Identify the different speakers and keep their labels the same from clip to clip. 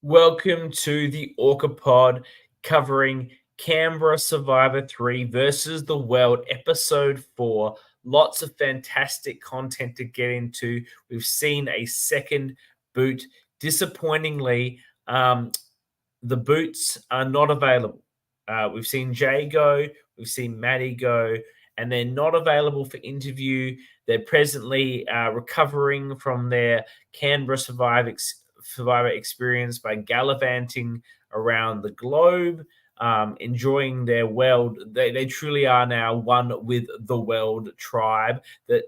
Speaker 1: Welcome to the ORCA pod covering Canberra Survivor 3 versus the World, episode 4. Lots of fantastic content to get into. We've seen a second boot. Disappointingly, the boots are not available. We've seen Jay go, we've seen Maddie go, and they're not available for interview. They're presently recovering from their Canberra Survivor experience by gallivanting around the globe, enjoying their world. They truly are now one with the world tribe that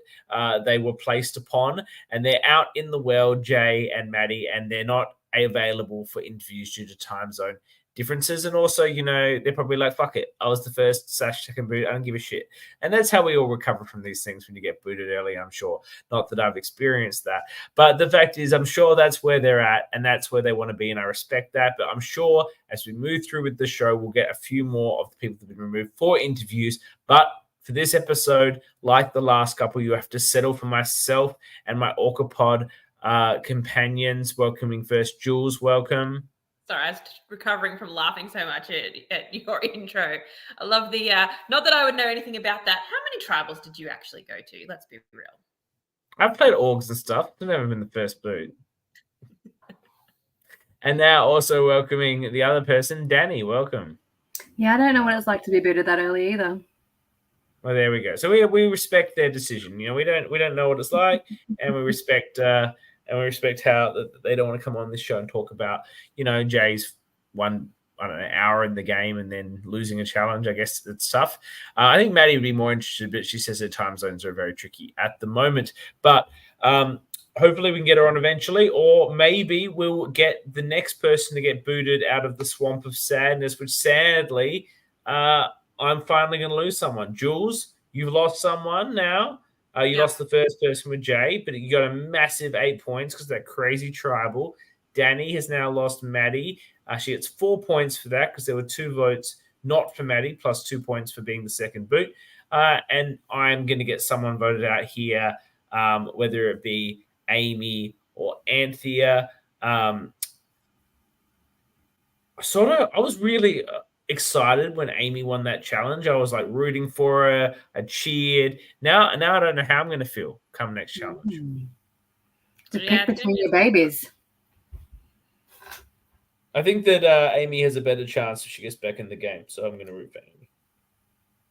Speaker 1: they were placed upon, and they're out in the world, Jay and Maddie, and they're not available for interviews due to time zone differences. And also, they're probably like, fuck it, I was the first / second boot, I don't give a shit. And that's how we all recover from these things when you get booted early, I'm sure. Not that I've experienced that, but the fact is, I'm sure that's where they're at and that's where they want to be, and I respect that. But I'm sure as we move through with the show, we'll get a few more of the people that have been removed for interviews. But for this episode, like the last couple, you have to settle for myself and my ORCA pod companions. Welcoming first, Jules, welcome.
Speaker 2: Sorry, I was recovering from laughing so much at your intro. I love the, not that I would know anything about that. How many tribals did you actually go to? Let's be real.
Speaker 1: I've played orgs and stuff. I've never been the first boot. And now also welcoming the other person, Dani, welcome.
Speaker 3: Yeah, I don't know what it's like to be booted that early either.
Speaker 1: Well, there we go. So we respect their decision. We don't know what it's like, and we respect how they don't want to come on this show and talk about, Jay's hour in the game and then losing a challenge. I guess it's tough. I think Maddie would be more interested, but she says her time zones are very tricky at the moment. But hopefully we can get her on eventually, or maybe we'll get the next person to get booted out of the swamp of sadness, which sadly, I'm finally going to lose someone. Jules, you've lost someone now. You lost the first person with Jay, but you got a massive 8 points because that crazy tribal. Dani has now lost Maddie. She gets 4 points for that because there were 2 votes not for Maddie, plus 2 points for being the second boot. And I'm going to get someone voted out here, whether it be Amy or Anthea. I was really excited when Amy won that challenge. I was like rooting for her. I cheered. Now I don't know how I'm going to feel come next challenge.
Speaker 3: To pick between your babies.
Speaker 1: I think that Amy has a better chance if she gets back in the game, so I'm going to root for Amy.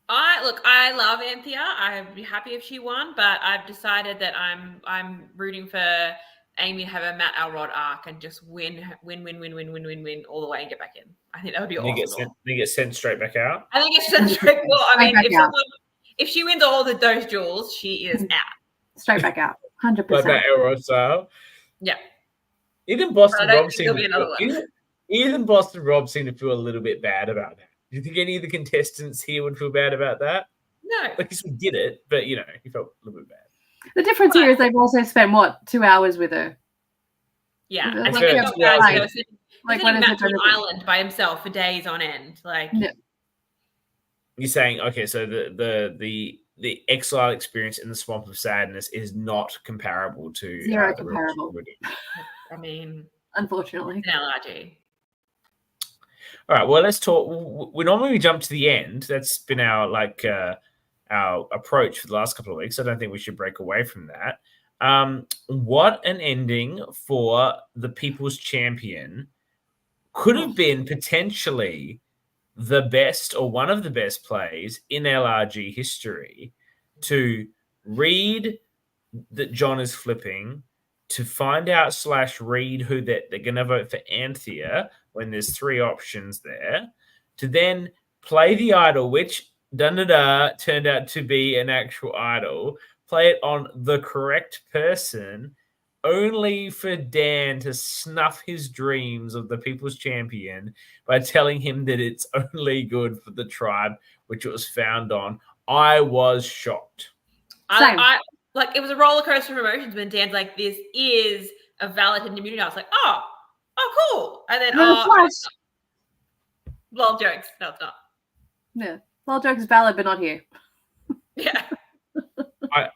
Speaker 2: I love Anthea. I'd be happy if she won, but I've decided that I'm rooting for Amy to have a Matt Elrod arc and just win all the way and get back in. I think that would be awesome.
Speaker 1: They get sent straight back out?
Speaker 2: I think it's sent straight. Well, I mean, if she wins all those jewels, she is out.
Speaker 3: Straight back out. 100%.
Speaker 1: Like that Elrod style?
Speaker 2: Yeah.
Speaker 1: Even Boston Rob seemed to feel a little bit bad about that. Do you think any of the contestants here would feel bad about that?
Speaker 2: No.
Speaker 1: Because we did it, but, he felt a little bit bad.
Speaker 3: The difference here is they've also spent, 2 hours with her?
Speaker 2: Yeah.
Speaker 3: Like
Speaker 2: Matt on an island by himself for days on end.
Speaker 3: Yeah.
Speaker 1: You're saying, okay, so the exile experience in the Swamp of Sadness is not comparable to...
Speaker 3: Zero comparable.
Speaker 2: I mean...
Speaker 3: Unfortunately.
Speaker 2: It's an LRG.
Speaker 1: All right, well, let's talk. We normally jump to the end. That's been our approach for the last couple of weeks. I don't think we should break away from that. What an ending for the People's Champion. Could have been potentially the best or one of the best plays in LRG history, to read that John is flipping, to find out / read who they're going to vote for Anthea when there's 3 options there, to then play the idol, which turned out to be an actual idol, play it on the correct person, only for Dan to snuff his dreams of the People's Champion by telling him that it's only good for the tribe which it was found on. I was shocked.
Speaker 2: It was a roller coaster of emotions when Dan's like, this is a valid hidden immunity. I was like, oh, cool. And then, lol jokes. No, it's not.
Speaker 3: Yeah. Lol jokes valid, but not here.
Speaker 2: Yeah.
Speaker 1: I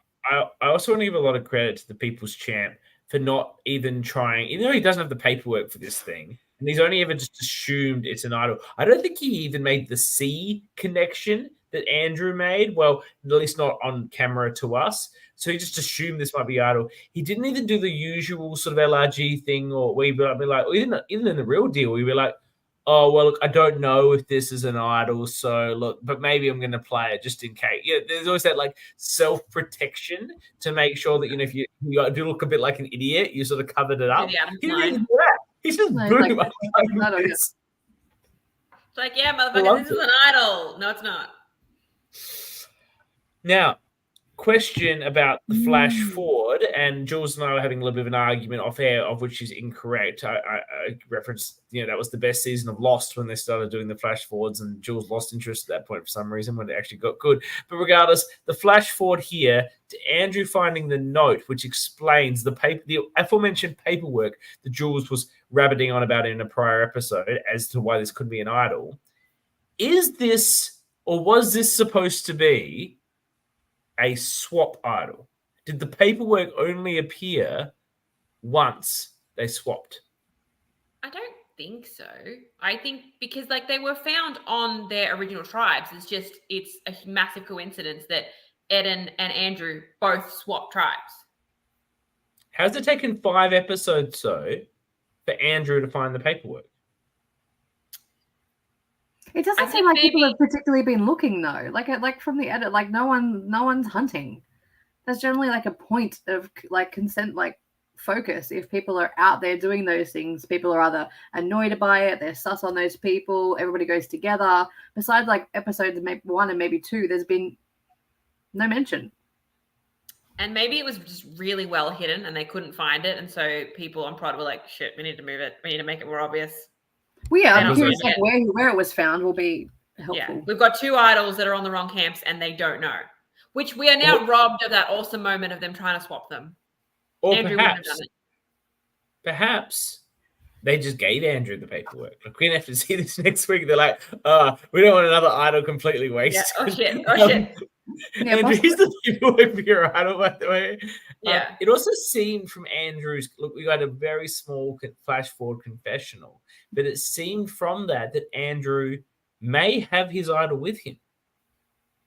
Speaker 1: also want to give a lot of credit to the People's Champ for not even trying, even though he doesn't have the paperwork for this thing, And he's only ever just assumed it's an idol. I don't think he even made the C connection that Andrew made. Well, at least not on camera to us. So he just assumed this might be idol. He didn't even do the usual sort of LRG thing, or we'd be like, even in the real deal, we'd be like, oh, well, look, I don't know if this is an idol, so look, but maybe I'm going to play it just in case. Yeah, there's always that like self-protection to make sure that, if you do look a bit like an idiot, you sort of covered it up. He didn't even do that. He's just boom.
Speaker 2: It's like, yeah, motherfucker, this is an idol. No, it's not.
Speaker 1: Now, question about the flash forward, and Jules and I were having a little bit of an argument off air, of which is incorrect. I referenced, that was the best season of Lost when they started doing the flash forwards, and Jules lost interest at that point for some reason when it actually got good. But regardless, the flash forward here to Andrew finding the note, which explains the aforementioned paperwork that Jules was rabbiting on about in a prior episode as to why this could be an idol. Is this, or was this supposed to be a swap idol? Did the paperwork only appear once they swapped?
Speaker 2: I don't think so. I think because they were found on their original tribes. It's a massive coincidence that Eden and Andrew both swapped tribes.
Speaker 1: Has it taken 5 episodes for Andrew to find the paperwork?
Speaker 3: It doesn't seem like people have particularly been looking though. Like from the edit, no one's hunting. There's generally a point of consent, focus. If people are out there doing those things, people are either annoyed by it, they're sus on those people, everybody goes together. Besides episodes maybe 1 and maybe 2, there's been no mention.
Speaker 2: And maybe it was just really well hidden and they couldn't find it, and so people on Prod were like, shit, we need to move it. We need to make it more obvious.
Speaker 3: Well, yeah, I'm curious where it was found will be helpful.
Speaker 2: Yeah, we've got 2 idols that are on the wrong camps and they don't know, which we are now robbed of that awesome moment of them trying to swap them.
Speaker 1: Or
Speaker 2: Andrew
Speaker 1: perhaps they just gave Andrew the paperwork. We're going to have to see this next week. They're like, we don't want another idol completely wasted.
Speaker 2: Yeah. Oh, shit.
Speaker 1: Yeah, Andrew, here's the paperwork for your idol, by the way.
Speaker 2: Yeah.
Speaker 1: It also seemed from Andrew's, look, we got a very small flash forward confessional, but it seemed from that Andrew may have his idol with him.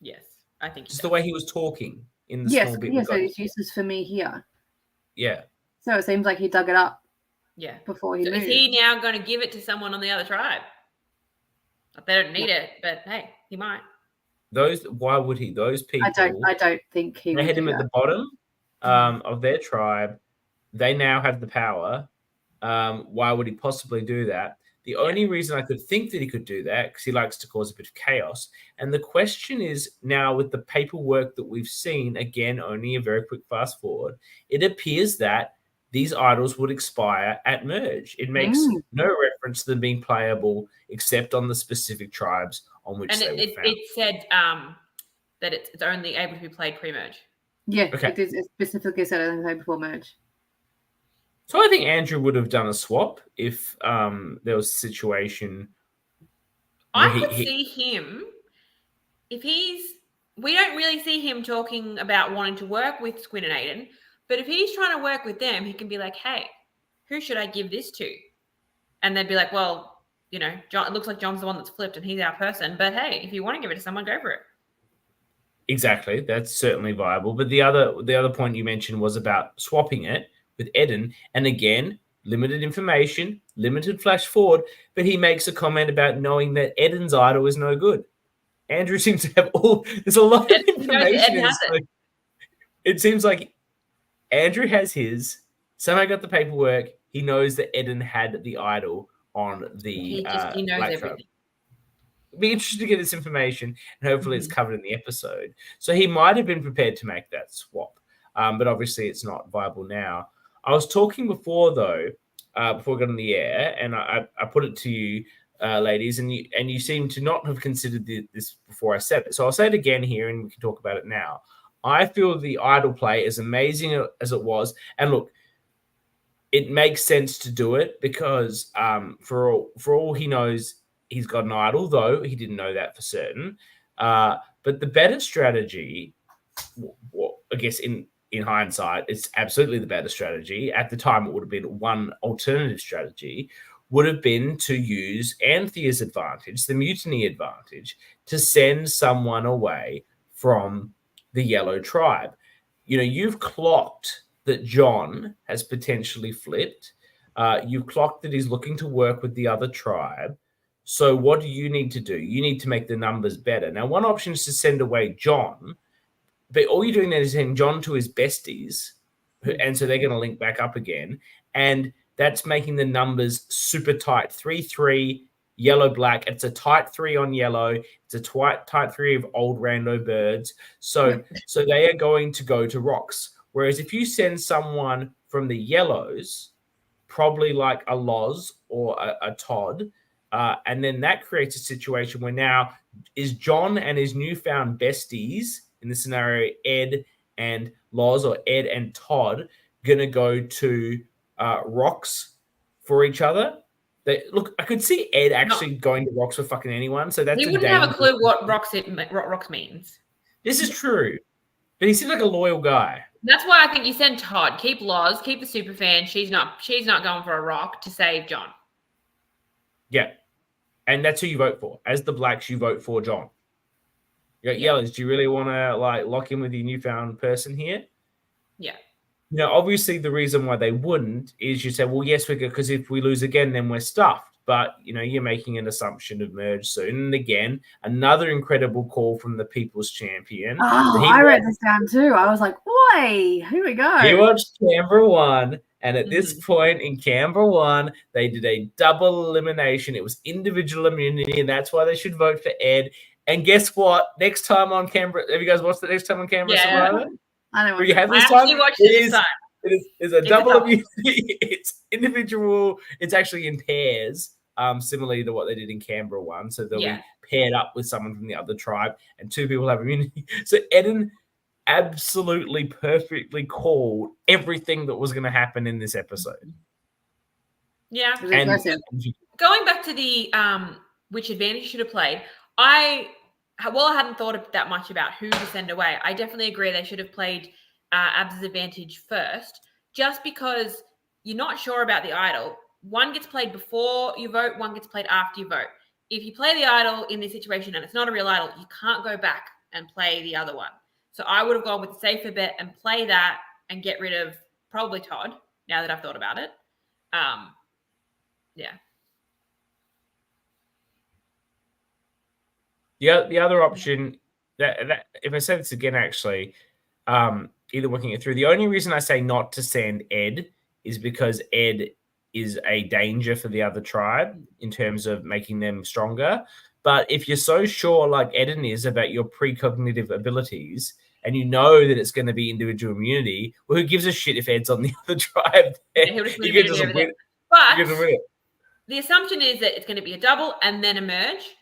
Speaker 2: Yes, I think
Speaker 1: just the way he was talking in the small bit.
Speaker 3: Yes, so it's useless for me here.
Speaker 1: Yeah.
Speaker 3: So it seems like he dug it up.
Speaker 2: Yeah.
Speaker 3: Before he moved.
Speaker 2: Is he now going to give it to someone on the other tribe? They don't need it, but hey, he might.
Speaker 1: Why would he? Those people.
Speaker 3: I don't think he would.
Speaker 1: They had him at the bottom of their tribe. They now have the power. Why would he possibly do that? The only reason I could think that he could do that, because he likes to cause a bit of chaos. And the question is now, with the paperwork that we've seen, again, only a very quick fast forward, it appears that these idols would expire at merge. It makes no reference to them being playable except on the specific tribes on which they were found.
Speaker 2: It said that it's only able to be played pre-merge.
Speaker 3: Yeah, okay. It specifically said only before merge.
Speaker 1: So I think Andrew would have done a swap if there was a situation.
Speaker 2: I could see him if we don't really see him talking about wanting to work with Squid and Aiden, but if he's trying to work with them, he can be like, hey, who should I give this to? And they'd be like, well, John, it looks like John's the one that's flipped and he's our person, but hey, if you want to give it to someone, go for it.
Speaker 1: Exactly. That's certainly viable. But the other point you mentioned was about swapping it with Eden. And again, limited information, limited flash forward, but he makes a comment about knowing that Eden's idol is no good. Andrew seems to have there's a lot of information in this. It seems like Andrew has his, somehow got the paperwork, he knows that Eden had the idol on the
Speaker 2: he knows everything.
Speaker 1: It'd be interesting to get this information, and hopefully it's covered in the episode. So he might have been prepared to make that swap, but obviously it's not viable now. I was talking before, though, before we got on the air, and I put it to you, ladies, and you seem to not have considered this before I said it. So I'll say it again here, and we can talk about it now. I feel the idol play, as amazing as it was, and look, it makes sense to do it because for all he knows, he's got an idol, though he didn't know that for certain. But the better strategy, I guess in hindsight, it's absolutely the better strategy. At the time, it would have been one alternative strategy, would have been to use Anthea's advantage, the mutiny advantage, to send someone away from the yellow tribe. You've clocked that John has potentially flipped. You've clocked that he's looking to work with the other tribe. So what do you need to do? You need to make the numbers better. Now, one option is to send away John, but all you're doing then is sending John to his besties, and so they're going to link back up again. And that's making the numbers super tight. 3-3, yellow, black. It's a tight 3 on yellow. It's a tight 3 of old rando birds. So they are going to go to rocks. Whereas if you send someone from the yellows, probably like a Loz or a Todd, and then that creates a situation where now is John and his newfound besties, in the scenario Ed and Loz or Ed and Todd, going to go to rocks for each other. Look, I could see Ed actually going to rocks for fucking anyone. So that's
Speaker 2: he wouldn't have a clue what rocks means.
Speaker 1: This is true, but he seems like a loyal guy.
Speaker 2: That's why I think you send Todd. Keep Loz, keep the super fan. She's not going for a rock to save John.
Speaker 1: Yeah, and that's who you vote for. As the blacks, you vote for John. Yellows, do you really want to lock in with your newfound person here?
Speaker 2: Yeah.
Speaker 1: Obviously the reason why they wouldn't is you say, well, yes, because if we lose again, then we're stuffed. But, you're making an assumption of merge soon. And again, another incredible call from the People's Champion.
Speaker 3: Oh, I wrote this down too. I was like, boy, here we go.
Speaker 1: He watched Canberra 1. And at this point in Canberra 1, they did a double elimination. It was individual immunity, and that's why they should vote for Ed. And guess what? Next time on Canberra, have you guys watched the next time on Canberra Survivor?
Speaker 3: I don't know.
Speaker 1: You have this
Speaker 2: I
Speaker 1: time?
Speaker 2: actually watched it this time.
Speaker 1: It's a double immunity. It's individual. It's actually in pairs, similarly to what they did in Canberra 1. So they'll be paired up with someone from the other tribe, and 2 people have immunity. So Eden absolutely perfectly called everything that was going to happen in this episode.
Speaker 2: Yeah.
Speaker 1: And
Speaker 2: going back to the which advantage you should have played, I hadn't thought that much about who to send away. I definitely agree they should have played Abs' advantage first, just because you're not sure about the idol. One gets played before you vote, one gets played after you vote. If you play the idol in this situation and it's not a real idol, you can't go back and play the other one. So I would have gone with the safer bet and play that and get rid of probably Todd, now that I've thought about it. Yeah.
Speaker 1: The other option, that if I say this again, actually, either working it through, the only reason I say not to send Ed is because Ed is a danger for the other tribe in terms of making them stronger. But if you're so sure, like Eden is, about your precognitive abilities, and you know that it's going to be individual immunity, well, who gives a shit if Ed's on the other tribe?
Speaker 2: He'll just win everything. But the assumption is that it's going to be a double and then a merge.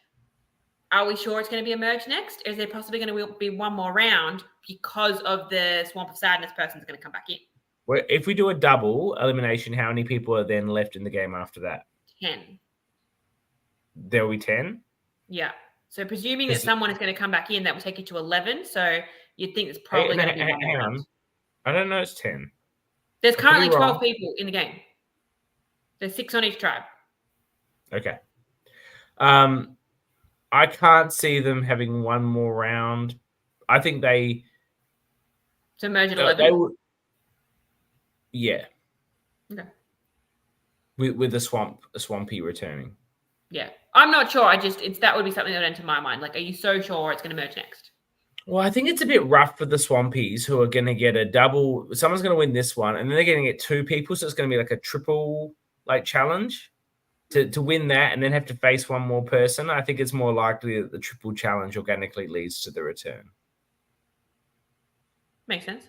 Speaker 2: Are we sure it's going to be a merge next? Or is there possibly going to be one more round because of the Swamp of Sadness person's going to come back in?
Speaker 1: Well, if we do a double elimination, how many people are then left in the game after that?
Speaker 2: 10.
Speaker 1: There will be 10?
Speaker 2: Yeah. So presuming that someone is going to come back in, that will take you to 11. So you'd think it's probably going to be one more round.
Speaker 1: I don't know, it's 10.
Speaker 2: There's currently 12 people in the game. There's 6 on each tribe.
Speaker 1: Okay. I can't see them having one more round. I think they...
Speaker 2: So merge at 11?
Speaker 1: Yeah.
Speaker 2: Okay.
Speaker 1: With a swampy returning.
Speaker 2: Yeah. I'm not sure. That would be something that would enter my mind. Like, are you so sure it's going to merge next?
Speaker 1: Well, I think it's a bit rough for the Swampies, who are going to get a double. Someone's going to win this one, and then they're going to get 2 people, so it's going to be like a triple challenge to win that, and then have to face one more person. I think it's more likely that the triple challenge organically leads to the return.
Speaker 2: Makes sense.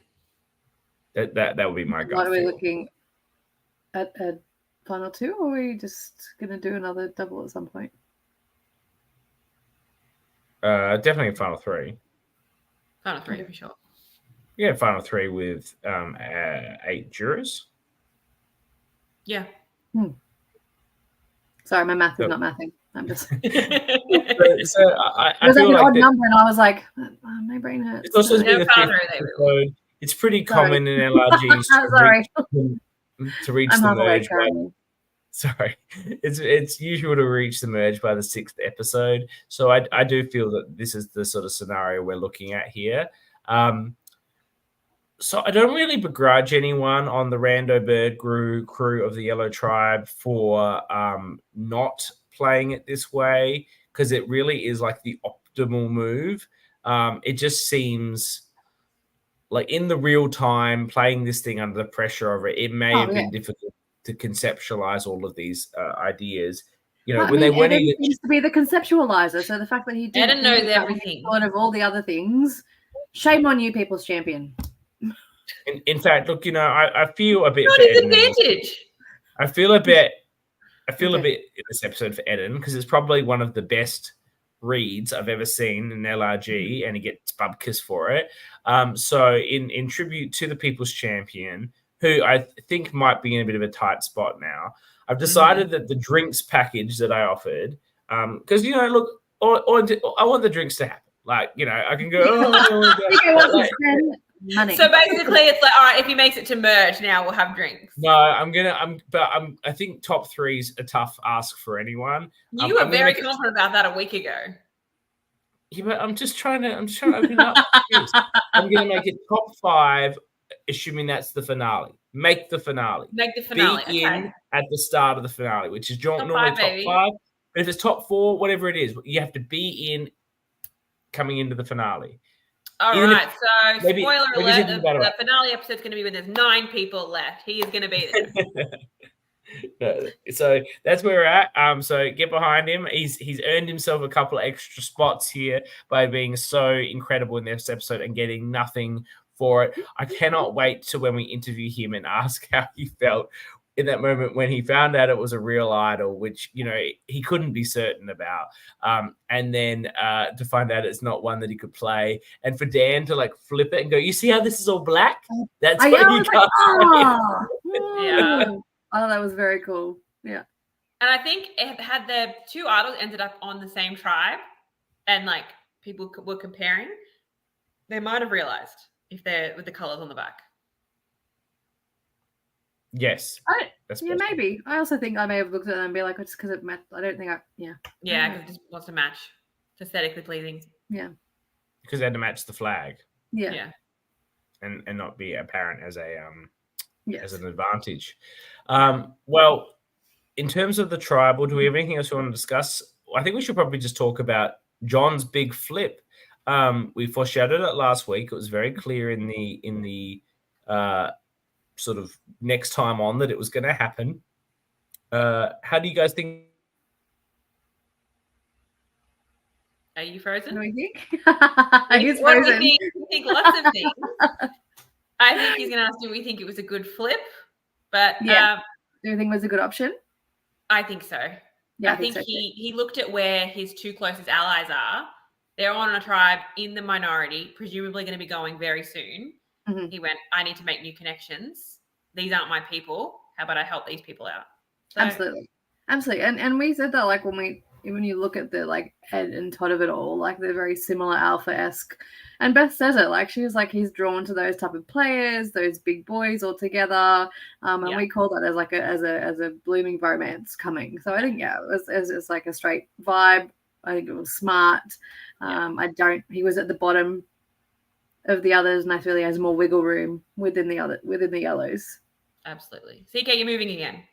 Speaker 1: That would be my gut.
Speaker 3: What are we looking at a final 2, or are we just going to do another double at some point?
Speaker 1: Definitely a final 3.
Speaker 2: Final 3 for sure.
Speaker 1: Yeah, final 3 with 8 jurors.
Speaker 2: Yeah.
Speaker 3: Sorry, my math is not mathing. I'm just.
Speaker 1: I
Speaker 3: it was like an odd number, and I was like, my brain hurts.
Speaker 1: It's also been the 5th episode. It's pretty common in LRGs to reach the merge. sorry, it's usual to reach the merge by the 6th episode. So I do feel that this is the sort of scenario we're looking at here. So I don't really begrudge anyone on the Rando Bird crew of the Yellow Tribe for not playing it this way, because it really is like the optimal move. It just seems like in the real time, playing this thing under the pressure of it, it may have been difficult to conceptualize all of these ideas. You know, when they weren't
Speaker 3: Eden
Speaker 1: even
Speaker 3: seems to be the conceptualizer, so the fact that he didn't
Speaker 2: Eden knows everything.
Speaker 3: Thought of all the other things. Shame on you, people's champion.
Speaker 1: In fact, look, you know, I feel a bit.
Speaker 2: Not his advantage.
Speaker 1: I feel a bit in this episode for Eden, because it's probably one of the best reads I've ever seen in LRG, and he gets bubkiss for it. So in tribute to the People's Champion, who I think might be in a bit of a tight spot now, I've decided that the drinks package that I offered, because, you know, look, I want the drinks to happen. Like, you know, I can go,
Speaker 3: money.
Speaker 2: So basically, it's like, all right, if he makes it to merge, now we'll have drinks.
Speaker 1: No, I think top 3's a tough ask for anyone.
Speaker 2: You were very confident about that a week ago.
Speaker 1: Yeah, but I'm just trying to open up. I'm going to make it top 5, assuming that's the finale. Make the finale.
Speaker 2: Make the finale.
Speaker 1: Be in at the start of the finale, which is normally top 5. But if it's top 4, whatever it is, you have to be in coming into the finale.
Speaker 2: All right, so spoiler alert, the finale episode is going to be when there's 9 people left. He is going to be there.
Speaker 1: So that's where we're at. So get behind him. He's earned himself a couple of extra spots here by being so incredible in this episode and getting nothing for it. I cannot wait to when we interview him and ask how he felt in that moment when he found out it was a real idol, which, you know, he couldn't be certain about. And then to find out it's not one that he could play. And for Dan to like flip it and go, you see how this is all black? That's what you can't
Speaker 2: Yeah.
Speaker 3: Oh, that was very cool. Yeah.
Speaker 2: And I think had the 2 idols ended up on the same tribe and like people were comparing, they might have realized if they're with the colors on the back.
Speaker 1: Yes.
Speaker 3: Maybe. I also think I may have looked at it and be like, just because it matched. I don't think
Speaker 2: Yeah, because it just wants to match. It's aesthetically pleasing.
Speaker 3: Yeah.
Speaker 1: Because they had to match the flag.
Speaker 3: Yeah.
Speaker 1: And not be apparent as a
Speaker 3: yes.
Speaker 1: as an advantage. Well, in terms of the tribal, do we have anything else we want to discuss? I think we should probably just talk about John's big flip. We foreshadowed it last week. It was very clear in the sort of next time on that it was going to happen. How do you guys think?
Speaker 2: Are you frozen?
Speaker 3: What do we think?
Speaker 2: He's frozen. We think lots of things. I think he's going to ask, do we think it was a good flip? But
Speaker 3: do you think it was a good option?
Speaker 2: I think so.
Speaker 3: Yeah,
Speaker 2: I think so he looked at where his 2 closest allies are. They're on a tribe in the minority, presumably going to be going very soon. Mm-hmm. He went, I need to make new connections. These aren't my people. How about I help these people out? So,
Speaker 3: Absolutely. And we said that like when you look at the like Ed and Todd of it all, like they're very similar alpha-esque. And Beth says it, like she was like he's drawn to those type of players, those big boys all together. And we call that as like as a blooming romance coming. So I think it's like a straight vibe. I think it was smart. He was at the bottom of the others, and I feel he has more wiggle room within the yellows.
Speaker 2: Absolutely. CK, you're moving again.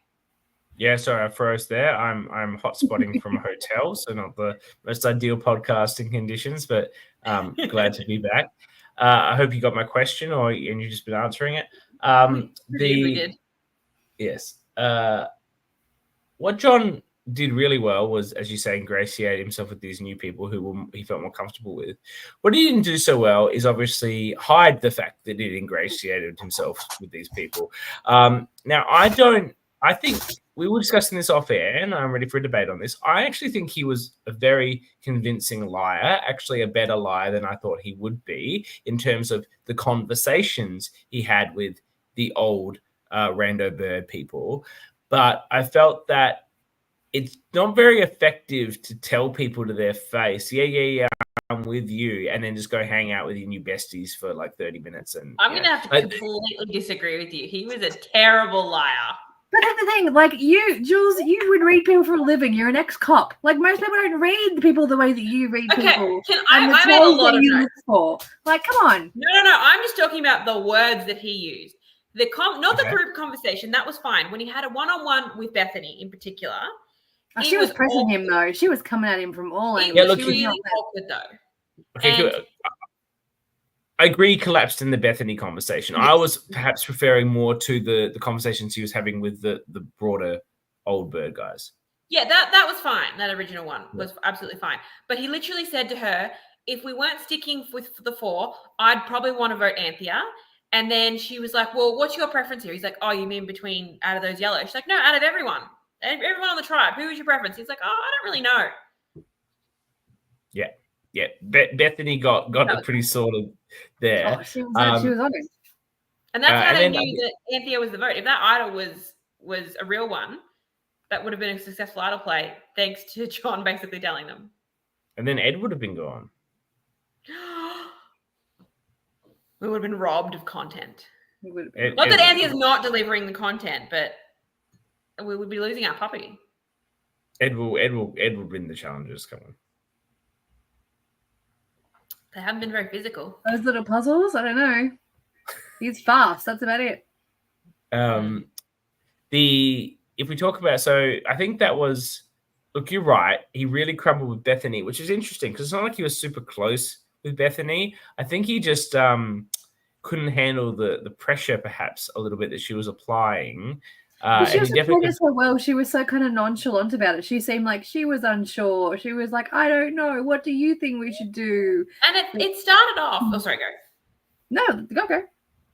Speaker 1: Yeah, sorry, I froze there. I'm hotspotting from a hotel, so not the most ideal podcasting conditions, but glad to be back. I hope you got my question, and you've just been answering it.
Speaker 2: We did.
Speaker 1: Yes. What John did really well was, as you say, ingratiate himself with these new people who he felt more comfortable with. What he didn't do so well is obviously hide the fact that he ingratiated himself with these people. Now, I think we were discussing this off air, and I'm ready for a debate on this. I actually think he was a very convincing liar, actually a better liar than I thought he would be in terms of the conversations he had with the old Rando Bird people. But I felt that it's not very effective to tell people to their face, yeah, I'm with you, and then just go hang out with your new besties for like 30 minutes. And
Speaker 2: I'm going to have to completely disagree with you. He was a terrible liar.
Speaker 3: But that's the thing, like you, Jules, you would read people for a living. You're an ex-cop. Like most people don't read people the way that you read people.
Speaker 2: I made a lot of
Speaker 3: you
Speaker 2: notes.
Speaker 3: look for. Like, come on.
Speaker 2: No. I'm just talking about the words that he used. Not the group conversation. That was fine. When he had a one-on-one with Bethany in particular.
Speaker 3: She was pressing him though. She was coming at him from all angles.
Speaker 2: It was really awkward though.
Speaker 1: Okay, I agree he collapsed in the Bethany conversation. Yes. I was perhaps referring more to the conversations he was having with the broader old bird guys.
Speaker 2: Yeah, that was fine. That original one was absolutely fine. But he literally said to her, if we weren't sticking with the 4, I'd probably want to vote Anthea. And then she was like, well, what's your preference here? He's like, oh, you mean between out of those yellows? She's like, no, out of everyone. Everyone on the tribe. Who is your preference? He's like, oh, I don't really know.
Speaker 1: Yeah. Bethany got pretty sort of there.
Speaker 3: Oh, she was honest.
Speaker 2: And that's how they knew that Anthea was the vote. If that idol was a real one, that would have been a successful idol play, thanks to John basically telling them.
Speaker 1: And then Ed would have been gone.
Speaker 2: We would have been robbed of content. Not that Anthea's not delivering the content, but we would be losing our puppy.
Speaker 1: Ed will win the challenges. Come on.
Speaker 2: They haven't been very physical.
Speaker 3: Those little puzzles, I don't know. He's fast. That's about it.
Speaker 1: If we talk about, so I think that was, look, you're right. He really crumbled with Bethany, which is interesting because it's not like he was super close with Bethany. I think he just couldn't handle the pressure, perhaps a little bit that she was applying.
Speaker 3: She was definitely so well. She was so kind of nonchalant about it. She seemed like she was unsure. She was like, I don't know. What do you think we should do?
Speaker 2: And it started off. Oh, sorry, go.
Speaker 3: No, go.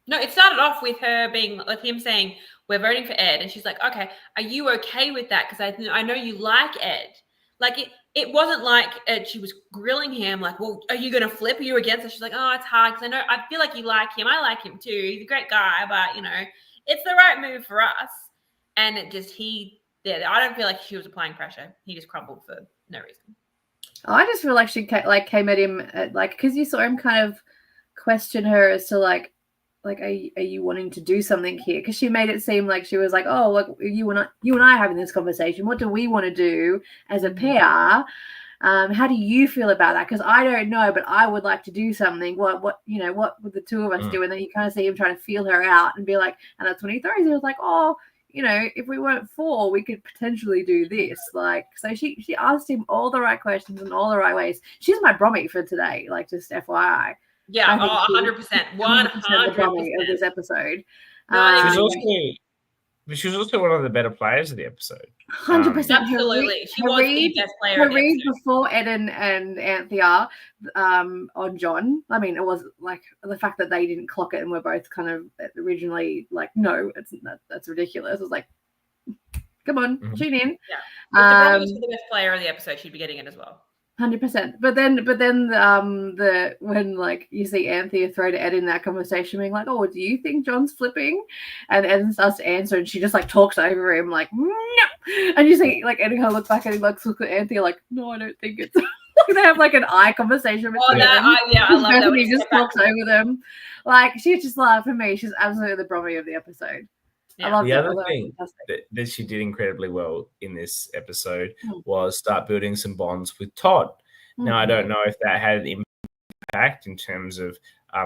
Speaker 2: No, it started off with her being like him saying, we're voting for Ed. And she's like, okay, are you okay with that? Because I know you like Ed. Like it wasn't like she was grilling him like, well, are you going to flip? Are you against it? She's like, oh, it's hard because I feel like you like him. I like him too. He's a great guy, but, it's the right move for us. And it just, I don't feel like she was applying pressure. He just crumbled for no reason.
Speaker 3: I just feel like she came at him because you saw him kind of question her as to like are you wanting to do something here? Because she made it seem like she was like, oh, look, you and I having this conversation. What do we want to do as a pair? How do you feel about that? Because I don't know, but I would like to do something. What would the two of us do? And then you kind of see him trying to feel her out and be like, and that's when he throws. He was like, oh, if we weren't 4, we could potentially do this. Like, so she asked him all the right questions in all the right ways. She's my Bromy for today, like just FYI.
Speaker 2: Yeah, 100%. 100%
Speaker 3: the Bromy of this episode.
Speaker 1: She was also one of the better players of the episode.
Speaker 3: 100%.
Speaker 2: Absolutely. She was the best player of the episode.
Speaker 3: Before Ed and Anthea on John, I mean, it was like the fact that they didn't clock it and were both kind of originally like, no, that's ridiculous. It was like, come on, tune in.
Speaker 2: Yeah. If the Bromy was the best player of the episode, she'd be getting it as well.
Speaker 3: 100%. But then when like you see Anthea throw to Ed in that conversation, being like, "Oh, do you think John's flipping?" And Ed starts to answer, and she just like talks over him, like, "No." And you see like Ed kind of look back and he like look at Anthea, like, "No, I don't think it's." They have like an eye conversation between them.
Speaker 2: I love that.
Speaker 3: He just talks over them. Like she's just for me, she's absolutely the Bromy of the episode.
Speaker 1: Yeah. I love the other thing that she did incredibly well in this episode was start building some bonds with Todd. Now, I don't know if that had an impact in terms of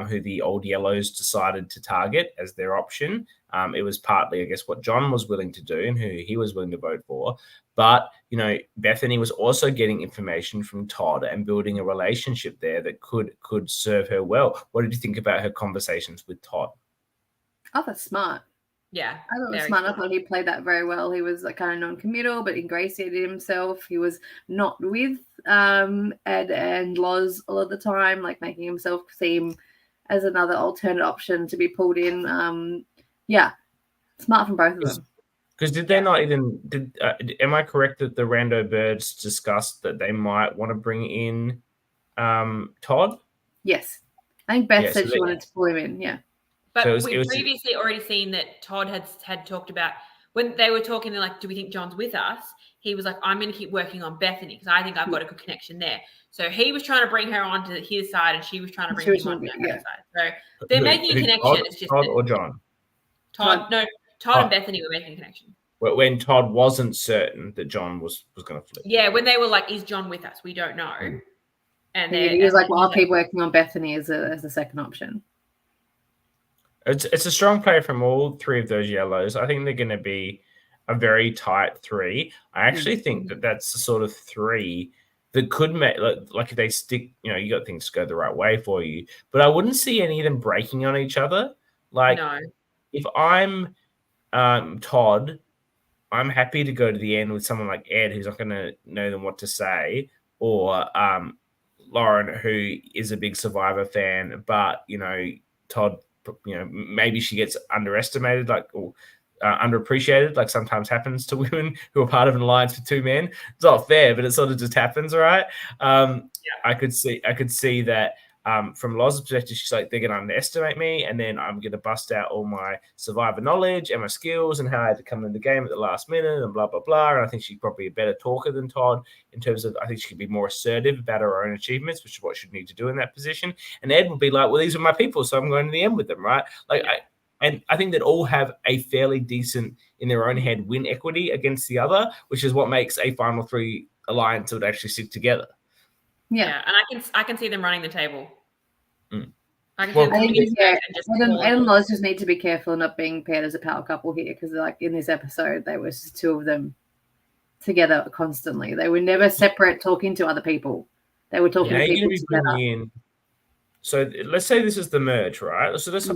Speaker 1: who the old yellows decided to target as their option. It was partly, I guess, what John was willing to do and who he was willing to vote for. But, Bethany was also getting information from Todd and building a relationship there that could serve her well. What did you think about her conversations with Todd?
Speaker 3: Oh, that's smart.
Speaker 2: Yeah.
Speaker 3: I thought it was smart. I thought he played that very well. He was like kind of non-committal, but ingratiated himself. He was not with Ed and Loz all of the time, like making himself seem as another alternate option to be pulled in. Smart from both of them.
Speaker 1: Because did they not even? Am I correct that the Rando Birds discussed that they might want to bring in Todd?
Speaker 3: Yes, I think Beth said she wanted to pull him in. Yeah.
Speaker 2: But we've previously already seen that Todd had talked about when they were talking, they're like, do we think John's with us? He was like, I'm going to keep working on Bethany because I think I've got a good connection there. So he was trying to bring her onto his side and she was trying to bring him onto her side. So they're making a connection.
Speaker 1: Todd or John?
Speaker 2: Todd and Bethany were making a connection.
Speaker 1: when Todd wasn't certain that John was going to flip.
Speaker 2: Yeah, when they were like, "Is John with us? We don't know." And
Speaker 3: he was like, "Well, I'll keep working on Bethany as a second option."
Speaker 1: It's a strong play from all three of those yellows. I think they're going to be a very tight three. I actually think that that's the sort of three that could make, like if they stick, you got things to go the right way for you. But I wouldn't see any of them breaking on each other. Like, if I'm Todd, I'm happy to go to the end with someone like Ed, who's not going to know them what to say, or Lauren, who is a big Survivor fan, but Todd, maybe she gets underestimated, or underappreciated, like sometimes happens to women who are part of an alliance with two men. It's not fair, but it sort of just happens, right? I could see that. From Loz's perspective, she's like, they're going to underestimate me, and then I'm going to bust out all my Survivor knowledge and my skills and how I had to come in the game at the last minute and blah, blah, blah. And I think she's probably a better talker than Todd in terms of, I think she could be more assertive about her own achievements, which is what she'd need to do in that position. And Ed would be like, well, these are my people, so I'm going to the end with them, right? And I think that all have a fairly decent, in their own head, win equity against the other, which is what makes a final three alliance that would actually stick together.
Speaker 2: Yeah, and I can see them running the table.
Speaker 3: I think Ed and Loz just need to be careful not being paired as a power couple here, because like in this episode, there was just two of them together constantly. They were never separate talking to other people. They were talking to people together.
Speaker 1: So let's say this is the merge, right? So let's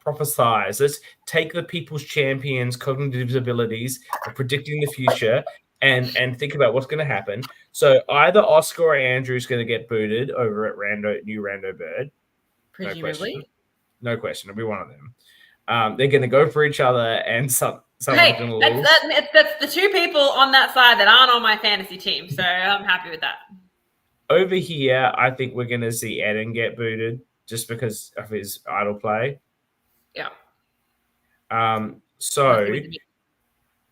Speaker 1: prophesize. Let's take the people's champions' cognitive abilities of predicting the future and think about what's going to happen. So either Oscar or Andrew is going to get booted over at New Rando Bird.
Speaker 2: Presumably.
Speaker 1: No question. It'll be one of them. They're going to go for each other, and someone's going to lose.
Speaker 2: That's the two people on that side that aren't on my fantasy team, so I'm happy with that.
Speaker 1: Over here, I think we're going to see Eden get booted just because of his idol play.
Speaker 2: Yeah.
Speaker 1: So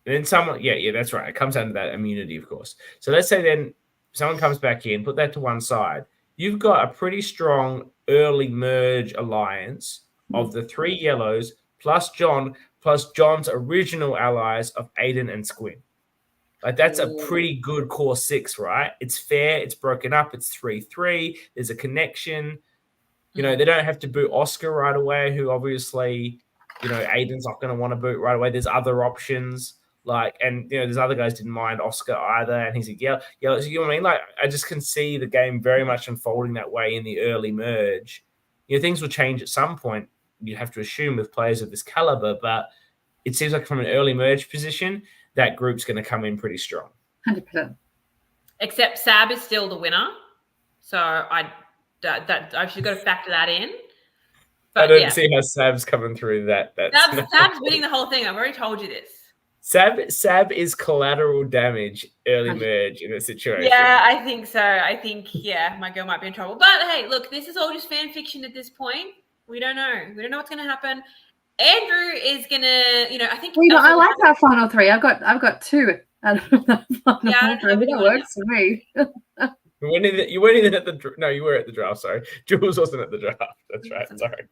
Speaker 1: then someone, that's right. It comes down to that immunity, of course. So let's say then someone comes back in, put that to one side. You've got a pretty strong early merge alliance of the three yellows plus John's original allies of Aiden and Squin. Like, that's a pretty good core six, right? It's fair. It's broken up. It's 3-3. There's a connection. They don't have to boot Oscar right away, who obviously, Aiden's not going to want to boot right away. There's other options. There's other guys didn't mind Oscar either. And he's like, yeah. You know what I mean? Like, I just can see the game very much unfolding that way in the early merge. Things will change at some point. You have to assume with players of this caliber, but it seems like from an early merge position, that group's going to come in pretty strong.
Speaker 3: 100%.
Speaker 2: Except Sab is still the winner. So I've got to factor that in. But
Speaker 1: I don't see how Sab's coming through that.
Speaker 2: Sab's winning the whole thing. I've already told you this.
Speaker 1: Sab is collateral damage early merge in a situation.
Speaker 2: Yeah, I think so. I think, my girl might be in trouble. But hey, look, this is all just fan fiction at this point. We don't know. We don't know what's going to happen. Andrew is going to, I think.
Speaker 3: I like our final three. I've got two out of that final three. That works for me.
Speaker 1: You weren't even at the. No, you were at the draft. Sorry, Jules wasn't at the draft. That's right. Sorry.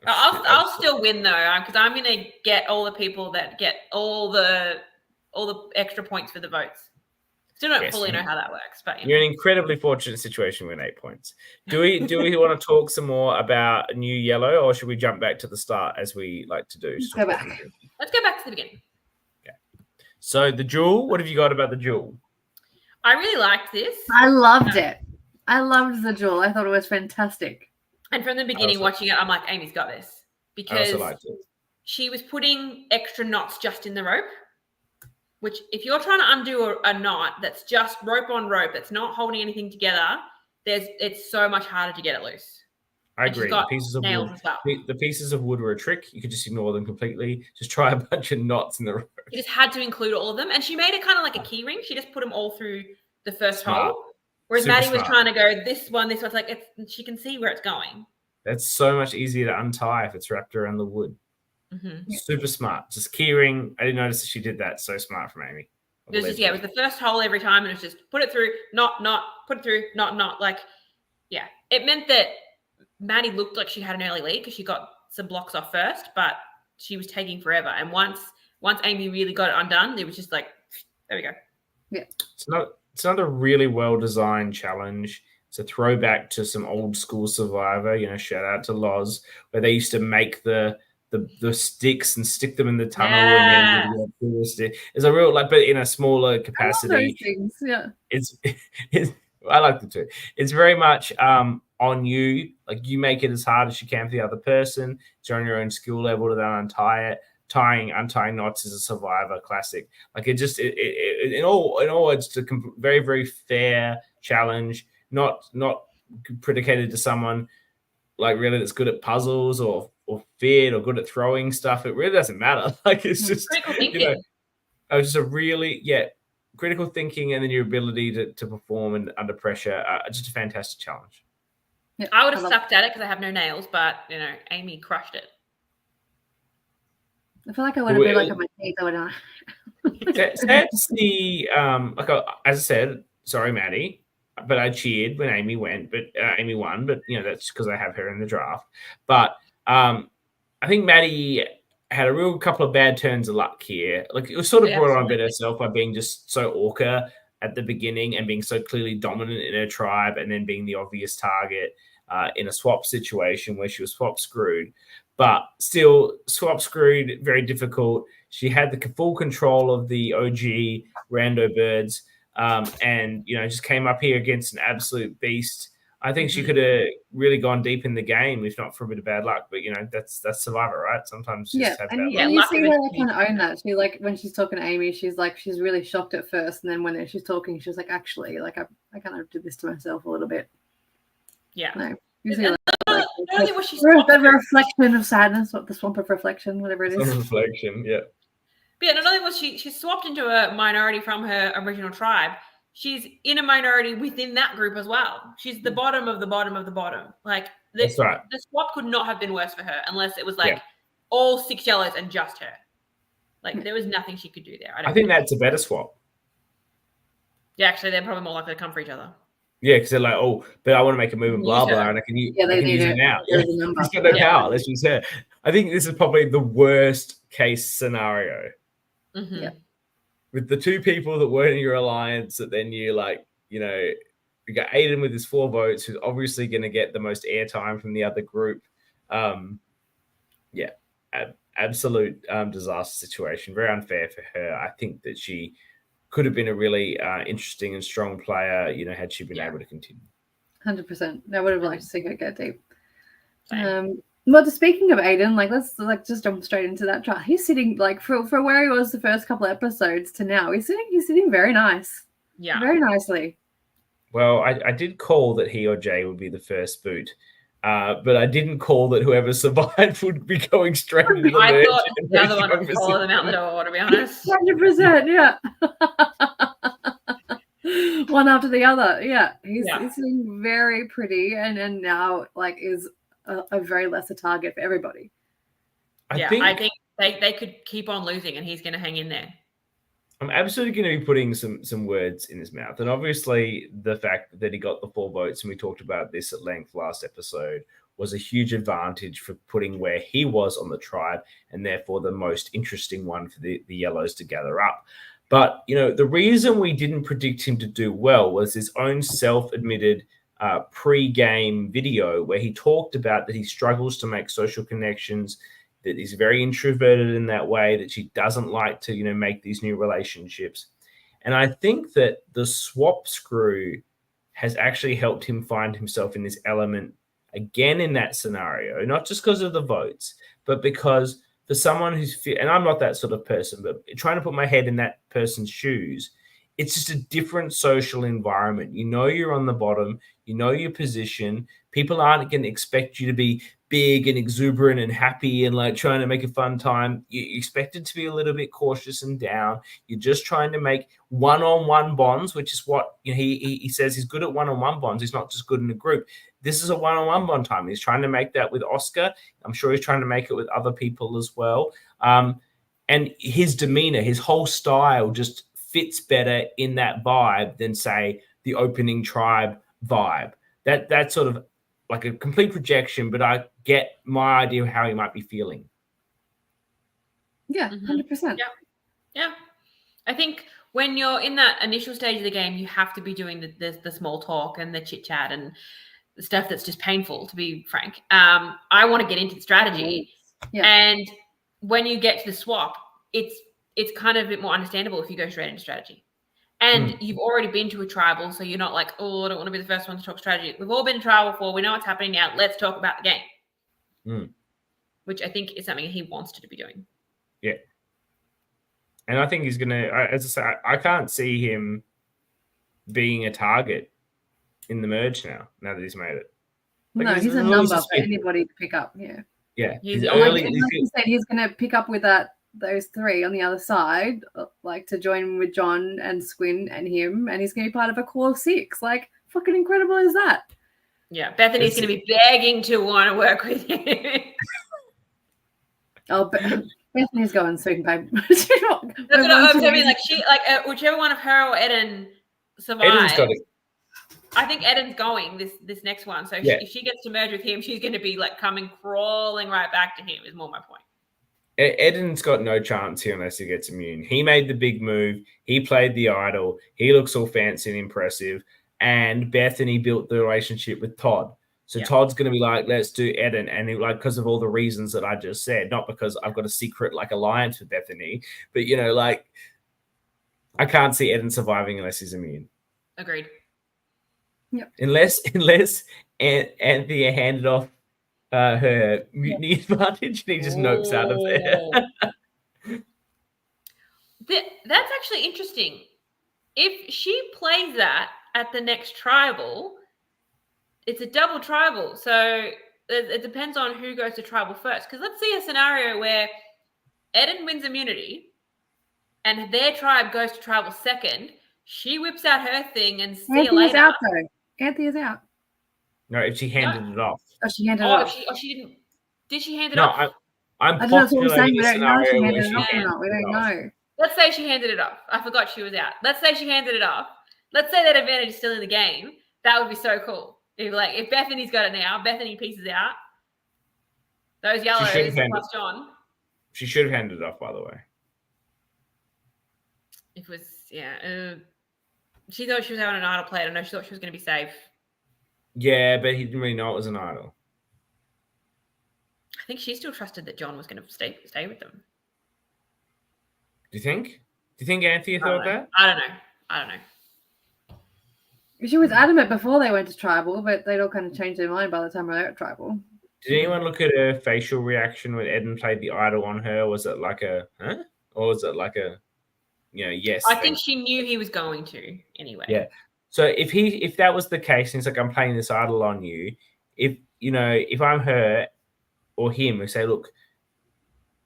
Speaker 2: I'll still win though, because I'm going to get all the people that get all the extra points for the votes. Still don't fully know how that works, but
Speaker 1: you're in an incredibly fortunate situation with 8 points. Do we want to talk some more about New Yellow, or should we jump back to the start as we like to do?
Speaker 3: Let's go back
Speaker 2: to the beginning.
Speaker 1: Okay. So the Jewel, what have you got about the Jewel?
Speaker 2: I really liked this.
Speaker 3: I loved it. I loved the Jewel. I thought it was fantastic.
Speaker 2: And from the beginning, watching it, I'm like, Amy's got this. Because she was putting extra knots just in the rope, which if you're trying to undo a knot that's just rope on rope, that's not holding anything together, it's so much harder to get it loose.
Speaker 1: I agree. The pieces of wood were a trick. You could just ignore them completely. Just try a bunch of knots in the rope.
Speaker 2: You just had to include all of them. And she made it kind of like a key ring. She just put them all through the first hole. Whereas Maddie was trying to go this one. It's like she can see where it's going.
Speaker 1: That's so much easier to untie if it's wrapped around the wood.
Speaker 2: Mm-hmm.
Speaker 1: Super smart. Just key ring. I didn't notice that she did that. So smart from Amy.
Speaker 2: It was the first hole every time, and it was just put it through, not, put it through, not. It meant that Maddie looked like she had an early lead because she got some blocks off first, but she was taking forever. And once once Amy really got it undone, it was just like, there we go.
Speaker 3: Yeah.
Speaker 1: It's not a really well-designed challenge. It's a throwback to some old school Survivor, shout out to Loz, where they used to make the sticks and stick them in the tunnel and then the stick. It's a real but in a smaller capacity.
Speaker 3: I love those things, yeah.
Speaker 1: It's I like them too. It's very much on you. Like, you make it as hard as you can for the other person. It's on your own skill level to then untie it. Untying knots is a Survivor classic. Like, in all it's a very, very fair challenge. Not predicated to someone like really that's good at puzzles or fit or good at throwing stuff. It really doesn't matter. Like, it's just
Speaker 2: critical thinking.
Speaker 1: Just a really critical thinking, and then your ability to perform and under pressure. Just a fantastic challenge.
Speaker 2: Yeah, I would have sucked at it because I have no nails, but Amy crushed it.
Speaker 3: I feel like I would have been like on my teeth. I would have.
Speaker 1: Sad to see. As I said, sorry, Maddie, but I cheered when Amy went, but Amy won. But that's because I have her in the draft. But I think Maddie had a real couple of bad turns of luck here. Like, it was sort of brought on a bit herself by being just so ORCA at the beginning and being so clearly dominant in her tribe, and then being the obvious target in a swap situation where she was swap screwed. But still, swap screwed, very difficult. She had the full control of the OG rando birds, and just came up here against an absolute beast. I think she could have really gone deep in the game if not for a bit of bad luck. But that's Survivor, right? Sometimes you just have
Speaker 3: and
Speaker 1: bad luck.
Speaker 3: you see her kind of own that. She when she's talking to Amy, she's really shocked at first, and then when she's talking, she's like, actually, I kind of did this to myself a little bit.
Speaker 2: Yeah.
Speaker 3: No.
Speaker 2: The
Speaker 3: reflection of sadness, the swamp of reflection, whatever it is.
Speaker 1: Swamp of reflection, yeah.
Speaker 2: But yeah, not only was she swapped into a minority from her original tribe, she's in a minority within that group as well. She's the bottom of the bottom of the bottom. Like,
Speaker 1: that's right.
Speaker 2: The swap could not have been worse for her unless it was all 6 yellows and just her. Like, there was nothing she could do there.
Speaker 1: I think that's a better swap.
Speaker 2: Yeah, actually, they're probably more likely to come for each other.
Speaker 1: Yeah, because they're like, oh, but I want to make a move and blah, blah, and I can use it now. She's got no power. Let's use her. I think this is probably the worst case scenario.
Speaker 2: Mm-hmm. Yeah.
Speaker 1: With the two people that weren't in your alliance, that then you you got Aiden with his 4 votes, who's obviously going to get the most airtime from the other group. Absolute disaster situation. Very unfair for her. I think that she could have been a really interesting and strong player, had she been able to continue.
Speaker 3: 100%. I would have liked to see her get deep. Well, speaking of Aiden, let's just jump straight into that trial. He's sitting for where he was the first couple of episodes to now. He's sitting very nice. Yeah, very nicely.
Speaker 1: Well, I did call that he or Jay would be the first boot. But I didn't call that whoever survived would be going straight into the
Speaker 2: I thought the other one would follow them out the door, to be honest.
Speaker 3: 100%, yeah. One after the other, yeah. He's sitting very pretty, and now is a very lesser target for everybody.
Speaker 2: I think they could keep on losing, and he's going to hang in there.
Speaker 1: I'm absolutely going to be putting some words in his mouth. And obviously the fact that he got the 4 votes, and we talked about this at length last episode, was a huge advantage for putting where he was on the tribe, and therefore the most interesting one for the yellows to gather up. But, the reason we didn't predict him to do well was his own self-admitted pre-game video where he talked about that he struggles to make social connections, that he's very introverted in that way, that she doesn't like to, make these new relationships. And I think that the swap screw has actually helped him find himself in this element again in that scenario, not just because of the votes, but because for someone and I'm not that sort of person, but trying to put my head in that person's shoes, it's just a different social environment. You're on the bottom, your position. People aren't going to expect you to be big and exuberant and happy and trying to make a fun time. You expect it to be a little bit cautious and down. You're just trying to make one-on-one bonds, which is what he says he's good at one-on-one bonds. He's not just good in a group. This is a one-on-one bond time. He's trying to make that with Oscar. I'm sure he's trying to make it with other people as well. And his demeanor, his whole style just fits better in that vibe than, say, the opening tribe vibe. That's sort of like a complete projection, but I get my idea of how he might be feeling.
Speaker 3: Yeah, 100%.
Speaker 2: Yeah. I think when you're in that initial stage of the game, you have to be doing the small talk and the chit chat and the stuff that's just painful, to be frank. I want to get into the strategy.
Speaker 3: Yeah.
Speaker 2: And when you get to the swap, it's kind of a bit more understandable if you go straight into strategy. And you've already been to a tribal, so you're not like, oh, I don't want to be the first one to talk strategy. We've all been to tribal before. We know what's happening now. Let's talk about the game. Which I think is something he wants to be doing.
Speaker 1: Yeah. And I think he's going to, as I say, I can't see him being a target in the merge now that he's made it. Like,
Speaker 3: no, he's a number for anybody to pick up. Yeah.
Speaker 1: Yeah.
Speaker 2: He's
Speaker 3: like you said, he's going to pick up with those three on the other side, like to join with John and Squin and him, and he's going to be part of a core 6. Like, fucking incredible is that?
Speaker 2: Yeah, Bethany's going to be begging to want to work with you.
Speaker 3: Oh, Bethany's going soon, babe.
Speaker 2: That's what I'm saying. Like, whichever one of her or Eden survives.
Speaker 1: Eden's got it.
Speaker 2: I think Eden's going this next one. So if she gets to merge with him, she's going to be like coming crawling right back to him. Is more my point.
Speaker 1: Eden's got no chance here unless he gets immune. He made the big move. He played the idol. He looks all fancy and impressive. And Bethany built the relationship with Todd. So Todd's going to be like, let's do Eden. And because of all the reasons that I just said, not because I've got a secret like alliance with Bethany, but like I can't see Eden surviving unless he's immune.
Speaker 2: Agreed.
Speaker 3: Yep.
Speaker 1: Unless Anthea handed off her mutiny advantage and he just nopes out of there.
Speaker 2: That's actually interesting. If she plays that at the next tribal, it's a double tribal. So it depends on who goes to tribal first. Because let's see a scenario where Eden wins immunity and their tribe goes to tribal second. She whips out her thing and see you later.
Speaker 3: Out, though. Anthea's out.
Speaker 1: No, if she handed it off.
Speaker 3: Oh, she handed it off.
Speaker 2: She didn't. Did she hand it off?
Speaker 1: I'm
Speaker 3: I don't know what I'm saying. We don't know if she handed
Speaker 1: it
Speaker 3: it off or not. We don't know.
Speaker 2: Let's say she handed it off. I forgot she was out. Let's say she handed it off. Let's say that advantage is still in the game. That would be so cool. If Bethany's got it now, Bethany pieces out. Those yellows plus John.
Speaker 1: She should have handed it off, by the way.
Speaker 2: It was, she thought she was having an idol play. I don't know. She thought she was going to be safe.
Speaker 1: Yeah, but he didn't really know it was an idol.
Speaker 2: I think she still trusted that John was going to stay with them.
Speaker 1: Do you think? Do you think Anthea thought that?
Speaker 2: I don't know.
Speaker 3: She was adamant before they went to tribal, but they'd all kind of changed their mind by the time they were at tribal.
Speaker 1: Did anyone look at her facial reaction when Eden played the idol on her? Was it like a, huh? Or was it like a, yes?
Speaker 2: I think she knew he was going to anyway.
Speaker 1: Yeah. So if that was the case, and it's like, I'm playing this idol on you, if I'm her or him, we say, look,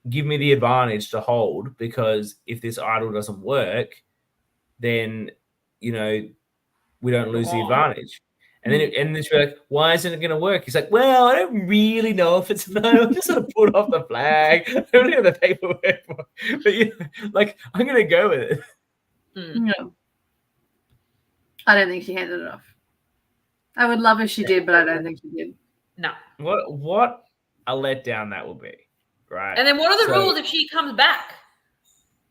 Speaker 1: give me the advantage to hold, because if this idol doesn't work, then, we don't lose the advantage. And then she's like, why isn't it going to work? He's like, well, I don't really know if it's an idol. I'm just sort of put off the flag. I don't have the paperwork for it. But I'm going to go with it.
Speaker 3: No. I don't think she handed it off. I would love if she did, but I don't think she did.
Speaker 2: No.
Speaker 1: What a letdown that will be, right?
Speaker 2: And then what are the rules if she comes back?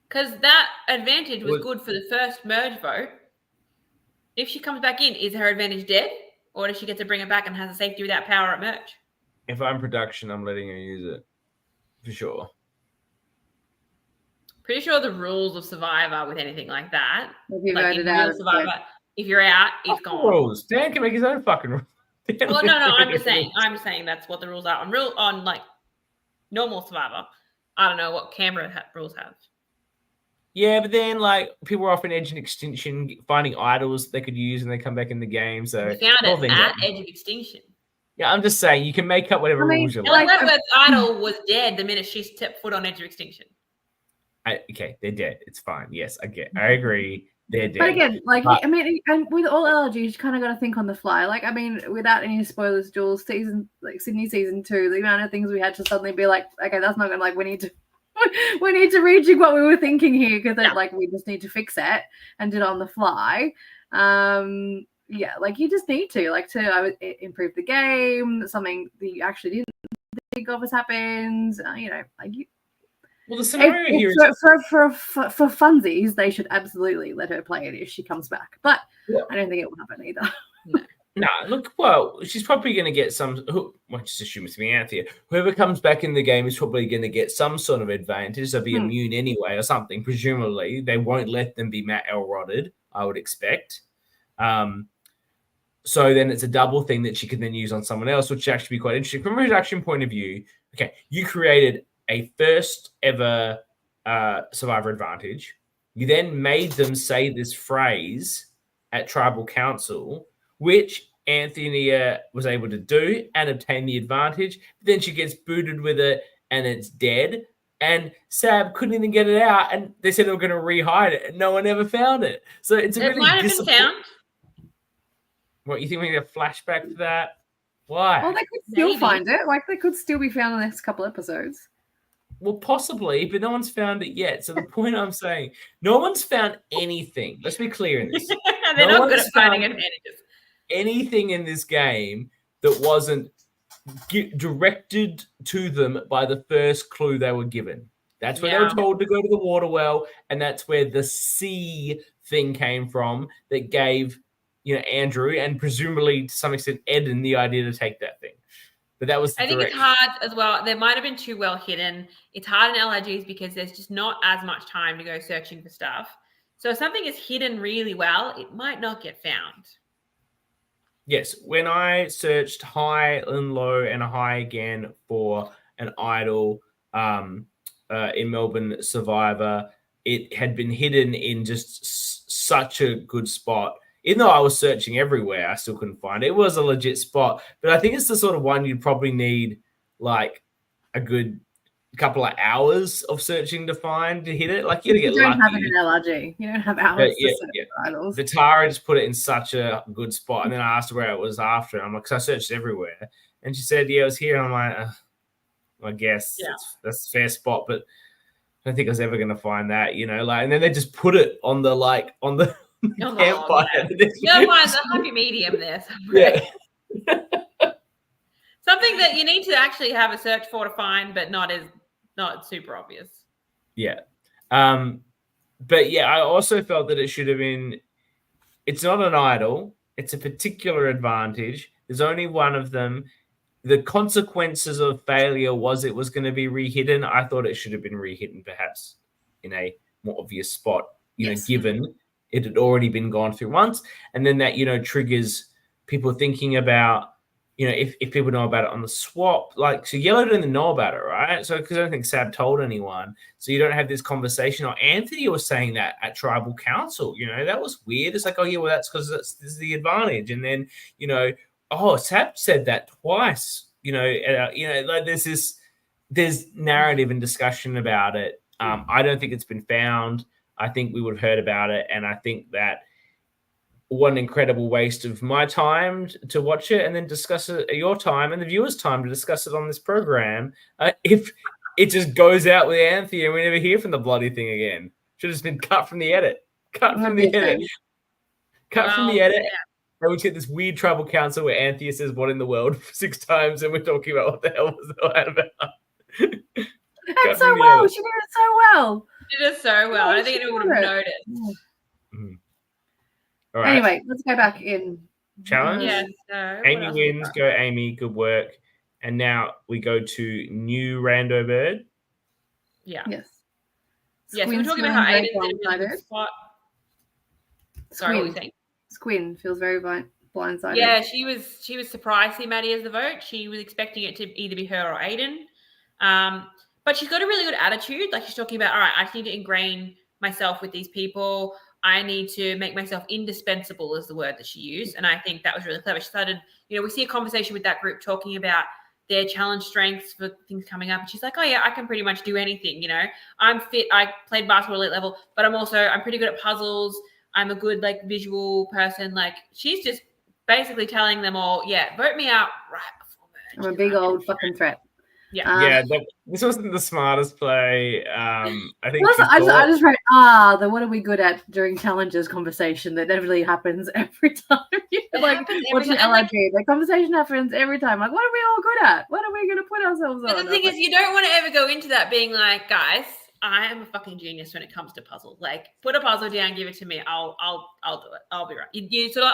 Speaker 2: Because that advantage was good for the first merge vote. If she comes back in, is her advantage dead? Or does she get to bring it back and has a safety without power at merge?
Speaker 1: If I'm production, I'm letting her use it. For sure.
Speaker 2: Pretty sure the rules of Survivor with anything like that.
Speaker 3: If you voted out.
Speaker 2: Survivor, if you're out, it's gone.
Speaker 1: Rules. Dan can make his own fucking rules.
Speaker 2: Well, no, I'm just saying that's what the rules are. On like normal Survivor. I don't know what Canberra rules have.
Speaker 1: Yeah, but then people are often Edge and Extinction, finding idols they could use, and they come back in the game. So
Speaker 2: we found it at Edge of Extinction.
Speaker 1: Yeah, I'm just saying you can make up whatever rules you like.
Speaker 2: Ellen Wentworth's idol was dead the minute she stepped foot on Edge of Extinction.
Speaker 1: Okay, they're dead. It's fine. Yes, I agree. They're dead.
Speaker 3: But again, and with all LRGs, you kind of got to think on the fly. Without any spoilers, Jules, Sydney season 2, the amount of things we had to suddenly be like, okay, that's not going to we need to rejig what we were thinking here, because we just need to fix it and do it on the fly. You just need to improve the game. Something that you actually didn't think of has happened.
Speaker 1: Well, the scenario here is
Speaker 3: for funsies, they should absolutely let her play it if she comes back. But I don't think it will happen either.
Speaker 1: No, look, well, she's probably going to get some. Well, just assume it's me, Anthea. Whoever comes back in the game is probably going to get some sort of advantage. They'll be immune anyway, or something. Presumably, they won't let them be Matt Elrodded, I would expect. So then it's a double thing that she can then use on someone else, which would actually be quite interesting from a reduction point of view. Okay, you created a first ever survivor advantage. You then made them say this phrase at Tribal Council, which Anthea was able to do and obtain the advantage. Then she gets booted with it and it's dead. And Sab couldn't even get it out. And they said they were going to re-hide it and no one ever found it. So it's a really
Speaker 2: might have been found.
Speaker 1: What, you think we need a flashback for that? Why?
Speaker 3: Well, they could still find it. Like, they could still be found in the next couple episodes.
Speaker 1: Well, possibly, but no one's found it yet. So the point I'm saying, no one's found anything. Let's be clear in this.
Speaker 2: They're not good at finding advantages.
Speaker 1: Anything in this game that wasn't directed to them by the first clue they were given. That's where they were told to go to the water well, and that's where the sea thing came from that gave, Andrew and presumably to some extent Eden the idea to take that thing. But that was
Speaker 2: I think it's hard as well. They might have been too well hidden. It's hard in LRGs because there's just not as much time to go searching for stuff. So if something is hidden really well, it might not get found.
Speaker 1: Yes, when I searched high and low and high again for an idol in Melbourne Survivor, it had been hidden in just such a good spot. Even though I was searching everywhere, I still couldn't find it. It was a legit spot, but I think it's the sort of one you'd probably need like a good couple of hours of searching to find to hit it. Like you
Speaker 3: don't have it in LRG. You don't have hours to search for idols.
Speaker 1: Vitara just put it in such a good spot, and then I asked her where it was after. I'm like, because I searched everywhere, and she said, "Yeah, it was here." And I'm like, I guess that's a fair spot, but I don't think I was ever going to find that. And then they just put it on the campfire.
Speaker 2: You'll find the happy medium there somewhere.
Speaker 1: Yeah.
Speaker 2: Something that you need to actually have a search for to find, but not super obvious.
Speaker 1: Yeah. But yeah, I also felt that it should have been, it's not an idol. It's a particular advantage. There's only one of them. The consequences of failure was it was going to be rehidden. I thought it should have been rehidden perhaps in a more obvious spot, given it had already been gone through once. And then that, triggers people thinking about, if people know about it on the swap, so Yellow didn't know about it, right? So, because I don't think Sab told anyone. So you don't have this conversation. Or Anthony was saying that at Tribal Council, that was weird. It's like, oh yeah, well, that's because this is the advantage. And then, Sab said that twice, there's narrative and discussion about it. I don't think it's been found. I think we would have heard about it. And I think that what an incredible waste of my time to watch it and then discuss it at your time and the viewers' time to discuss it on this program. If it just goes out with Anthea and we never hear from the bloody thing again. Should have just been cut from the edit. From the edit. And we get this weird Tribal Council where Anthea says what in the world 6 times and we're talking about what the hell was that about.
Speaker 3: That's so well. She did it so well.
Speaker 2: She did it so well. I don't think anyone would have noticed.
Speaker 1: Mm-hmm. All right.
Speaker 3: Anyway, let's go back in.
Speaker 1: Challenge?
Speaker 2: Yeah. So
Speaker 1: Amy wins. Go, Amy. Good work. And now we go to new Rando Bird.
Speaker 2: Yeah.
Speaker 3: Yes.
Speaker 2: Yes, we were talking about how Aiden's in a really good spot. Sorry, what were you saying?
Speaker 3: Squin feels very blindsided.
Speaker 2: Yeah, she was surprised to see Maddie as the vote. She was expecting it to either be her or Aiden. But she's got a really good attitude. Like she's talking about, all right, I just need to ingrain myself with these people. I need to make myself indispensable is the word that she used. And I think that was really clever. She started, we see a conversation with that group talking about their challenge strengths for things coming up. And she's like, oh yeah, I can pretty much do anything. I'm fit. I played basketball elite level, but I'm pretty good at puzzles. I'm a good visual person. She's just basically telling them all, yeah, vote me out right before merge.
Speaker 3: I'm a big old fucking threat.
Speaker 2: Yeah.
Speaker 1: This wasn't the smartest play. I think
Speaker 3: I just wrote, the what are we good at during challenges conversation that definitely happens every time. Watching LRG, the conversation happens every time. Like, what are we all good at? What are we going to put ourselves on?
Speaker 2: The thing is, you don't want to ever go into that being like, guys, I am a fucking genius when it comes to puzzles. Like, put a puzzle down, give it to me. I'll do it. I'll be right. You sort of,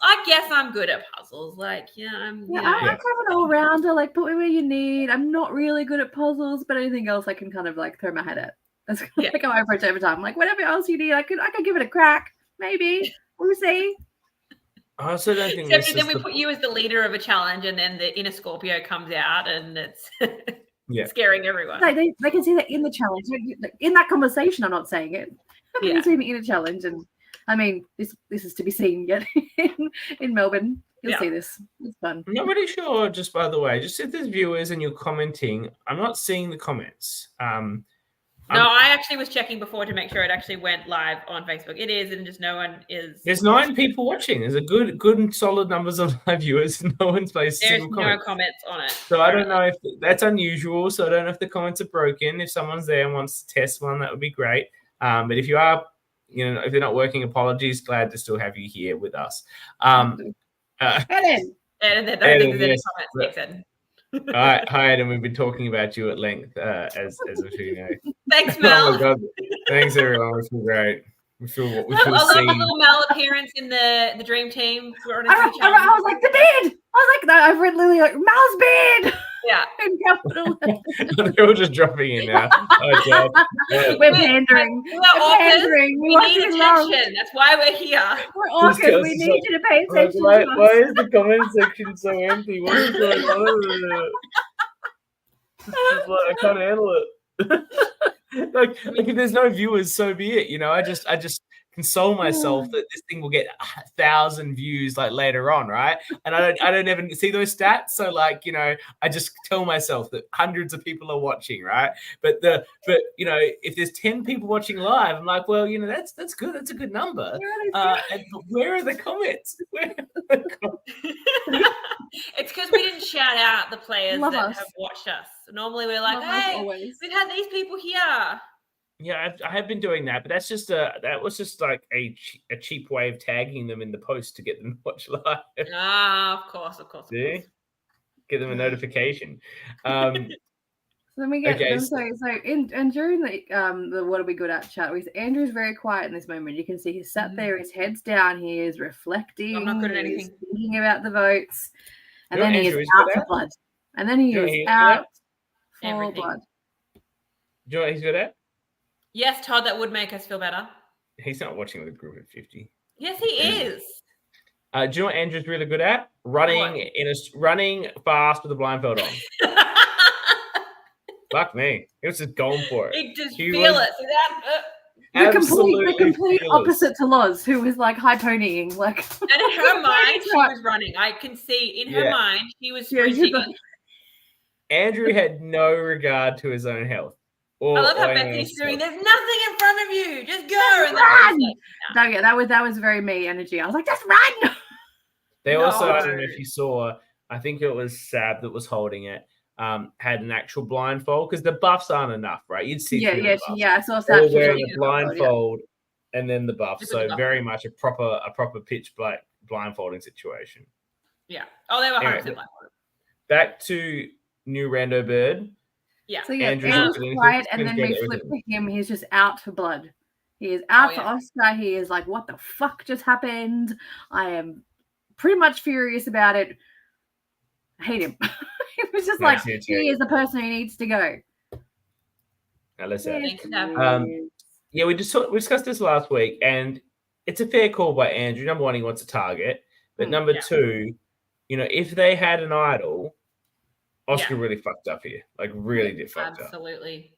Speaker 2: I guess I'm good at puzzles. Like, I'm
Speaker 3: kind of an all-rounder. Like, put me where you need. I'm not really good at puzzles, but anything else I can kind of like throw my head at. That's kind of like how I approach it every time. Like, whatever else you need, I could give it a crack. Maybe we'll see.
Speaker 1: I also don't think.
Speaker 2: Except then we put you as the leader of a challenge, and then the inner Scorpio comes out, and it's scaring everyone.
Speaker 3: Like they can see that in the challenge, in that conversation. I'm not saying it. They can see me in a challenge, and I mean, this is to be seen yet in Melbourne. You'll see this. It's fun.
Speaker 1: I'm not really sure. Just by the way, just if there's viewers and you're commenting, I'm not seeing the comments.
Speaker 2: No, I actually was checking before to make sure it actually went live on Facebook. It is, and just no one is.
Speaker 1: There's 9 people watching. There's a good and solid numbers of live viewers. No one's placed a single comment.
Speaker 2: There's no comments on it.
Speaker 1: So I don't know if that's unusual. So I don't know if the comments are broken. If someone's there and wants to test one, that would be great. But if you are, if they're not working, apologies. Glad to still have you here with us.
Speaker 3: Ellen.
Speaker 2: And I don't think there's any comments.
Speaker 1: Hi, Ed, and we've been talking about you at length, as you know.
Speaker 2: Thanks, Mel.
Speaker 1: Oh my God. Thanks, everyone. We feel great. We feel
Speaker 2: I love
Speaker 1: seen.
Speaker 2: the little Mel appearance in the dream team.
Speaker 3: I was like, the beard. I was like, no, I've read Lily like Mel's beard.
Speaker 2: Yeah.
Speaker 3: In capital.
Speaker 1: They're all just dropping in now.
Speaker 3: We're pandering.
Speaker 2: We're pandering. We need attention. That's why we're here.
Speaker 3: We're orcas. We need you to pay attention.
Speaker 1: Why is the comment section so empty? What is going on? I can't handle it. like if there's no viewers, so be it. I just console myself that this thing will get 1,000 views like later on, right? And I don't ever see those stats, so I just tell myself that hundreds of people are watching, right? But if there's 10 people watching live, I'm like, well, that's good. That's a good number. And where are the comments?
Speaker 2: It's because we didn't shout out the players that have watched us. Normally we're like, hey, we've had these people here.
Speaker 1: Yeah, I have been doing that, but that was just like a cheap way of tagging them in the post to get them to watch live.
Speaker 2: Of course.
Speaker 1: See? Get them a notification.
Speaker 3: So then we get and during the what are we good at chat, Andrew's very quiet in this moment. You can see he's sat there, his head's down, he is reflecting.
Speaker 2: I'm not good at anything.
Speaker 3: Thinking about the votes, and then he is out for blood. And then he is out for blood.
Speaker 1: Do you know what he's good at?
Speaker 2: Yes, Todd, that would make us feel better.
Speaker 1: He's not watching with a group of 50.
Speaker 2: Yes, he is.
Speaker 1: Do you know what Andrew's really good at? Running fast with a blindfold on. Fuck me. He was just going for it.
Speaker 2: He just feel it.
Speaker 3: The complete opposite to Loz, who was like high ponying. And
Speaker 2: in her mind, she was running. I can see in her mind, she was sprinting.
Speaker 1: Andrew had no regard to his own health.
Speaker 2: I love how Becky's doing. There's nothing in front of you. Just go and
Speaker 3: run. That was very me energy. I was like, just run.
Speaker 1: They also, I don't know if you saw, I think it was Sab that was holding it. Had an actual blindfold because the buffs aren't enough, right? You'd see,
Speaker 3: I saw Sab
Speaker 1: wearing a blindfold and then the buff. So very much a proper pitch black blindfolding situation.
Speaker 2: Yeah. Oh, they were 100% blindfolded.
Speaker 1: Back to new Rando Bird.
Speaker 2: Yeah.
Speaker 3: So Andrew's quiet, and then we flip to him. He's just out for blood. He is out for Oscar. He is like, what the fuck just happened? I am pretty much furious about it. I hate him. It was just he is the person who needs to go.
Speaker 1: Now listen. We discussed this last week, and it's a fair call by Andrew. Number one, he wants a target. But number two, if they had an idol, Oscar really fucked up here. Really did fuck up.
Speaker 2: Absolutely.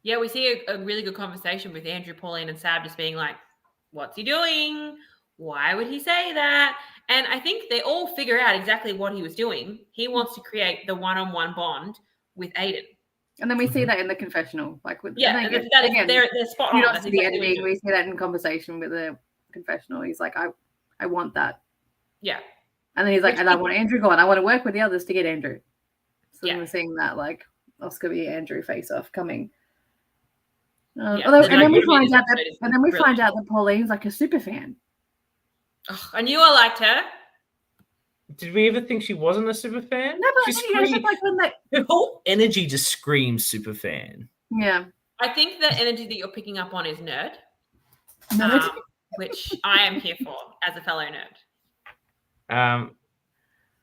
Speaker 2: Yeah, we see a really good conversation with Andrew, Pauline, and Sab just being like, what's he doing? Why would he say that? And I think they all figure out exactly what he was doing. He wants to create the one-on-one bond with Aiden.
Speaker 3: And then we see that in the confessional. They're
Speaker 2: spot on.
Speaker 3: That's the editing. We see that in conversation with the confessional. He's like, I want that.
Speaker 2: Yeah.
Speaker 3: And then he's like, and I want Andrew gone. I want to work with the others to get Andrew. So we're seeing that Oscar v. Andrew face-off coming. And then we find out that Pauline's like a super fan.
Speaker 2: Oh, I knew I liked her.
Speaker 1: Did we ever think she wasn't a super fan?
Speaker 3: No, but
Speaker 1: her whole energy just screams super fan.
Speaker 3: Yeah.
Speaker 2: I think the energy that you're picking up on is nerd, which I am here for as a fellow nerd.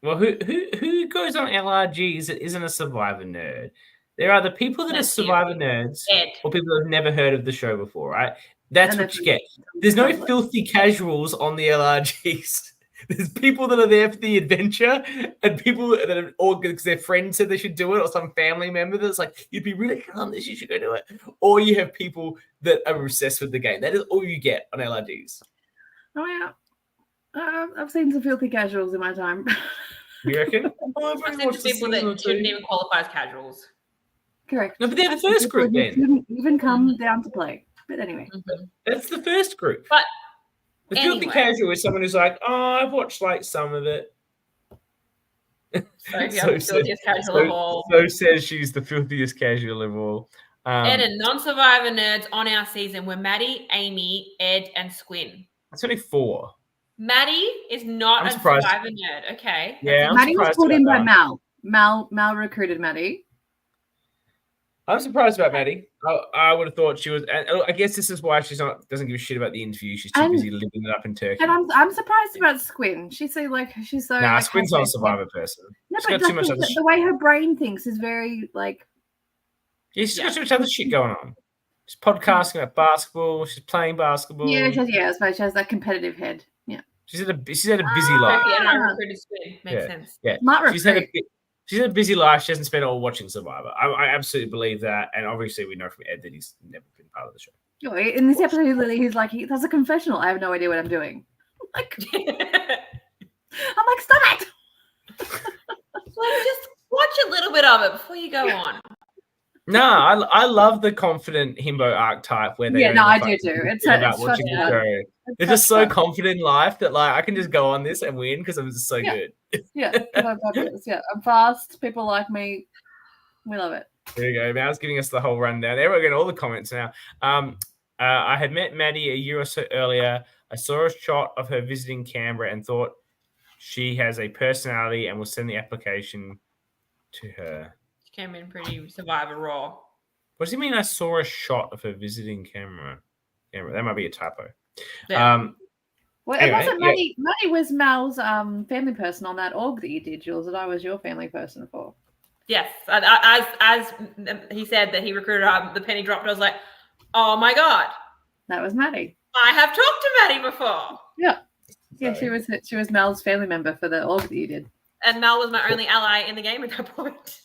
Speaker 1: Well, who goes on LRGs that isn't a Survivor nerd? There are the people that are Survivor nerds or people that have never heard of the show before, right? That's what you get. There's no filthy casuals on the LRGs. There's people that are there for the adventure and people that are all because their friend said they should do it or some family member that's like, you'd be really cool on this, you should go do it. Or you have people that are obsessed with the game. That is all you get on LRGs.
Speaker 3: Oh, yeah. I've seen some filthy casuals in my time.
Speaker 1: You reckon?
Speaker 2: I've seen people that shouldn't even qualify as casuals.
Speaker 3: Correct.
Speaker 1: No, but they're the first group then.
Speaker 3: Shouldn't even come down to play. But anyway.
Speaker 1: That's the first group.
Speaker 2: But
Speaker 1: the filthy casual is someone who's like, oh, I've watched like some of it.
Speaker 2: So
Speaker 1: says she's the filthiest casual of all.
Speaker 2: Ed and non-Survivor nerds on our season were Maddie, Amy, Ed, and Squin.
Speaker 1: That's only 4.
Speaker 2: Maddie is not a Survivor nerd. Okay.
Speaker 1: Yeah,
Speaker 3: Maddie was called in by Mal. Mal recruited Maddie.
Speaker 1: I'm surprised about Maddie. I would have thought she was. And I guess this is why she's doesn't give a shit about the interview. She's too busy living it up in Turkey.
Speaker 3: And I'm surprised about Squin. She's so.
Speaker 1: Nah, Squin's not a Survivor person.
Speaker 3: No, she's got too much the way her brain thinks is very like.
Speaker 1: Yeah, she's got too much other shit going on. She's podcasting about basketball. She's playing basketball.
Speaker 3: Yeah, she has that competitive head. Yeah.
Speaker 1: She's had a busy life.
Speaker 2: Yeah, and I recruited Squin. Makes sense.
Speaker 1: Yeah. She's had a busy life. She hasn't spent it all watching Survivor. I absolutely believe that. And obviously, we know from Ed that he's never been part of the show.
Speaker 3: Oh, in this episode, he's like, that's a confessional. I have no idea what I'm doing. I'm like, stop it.
Speaker 2: Just watch a little bit of it before you go on.
Speaker 1: No, I love the confident himbo archetype where they
Speaker 3: I do too. It's
Speaker 1: about watching the show. They're just so confident in life that like I can just go on this and win because I'm just so good.
Speaker 3: Yeah, I'm fabulous. Yeah, I'm fast. People like me. We love it.
Speaker 1: There you go. Mal's giving us the whole rundown. There we're getting all the comments now. I had met Maddie a year or so earlier. I saw a shot of her visiting Canberra and thought she has a personality and will send the application to her.
Speaker 2: She came in pretty Survivor raw.
Speaker 1: What does he mean? I saw a shot of her visiting Canberra. That might be a typo.
Speaker 2: Yeah.
Speaker 3: Wasn't Maddie? Maddie was Mal's family person on that org that you did, Jules, that I was your family person for.
Speaker 2: Yes, as he said that he recruited her, the penny dropped. I was like, oh my god,
Speaker 3: that was Maddie.
Speaker 2: I have talked to Maddie before.
Speaker 3: Yeah, she was Mal's family member for the org that you did,
Speaker 2: and Mal was my only ally in the game at that point.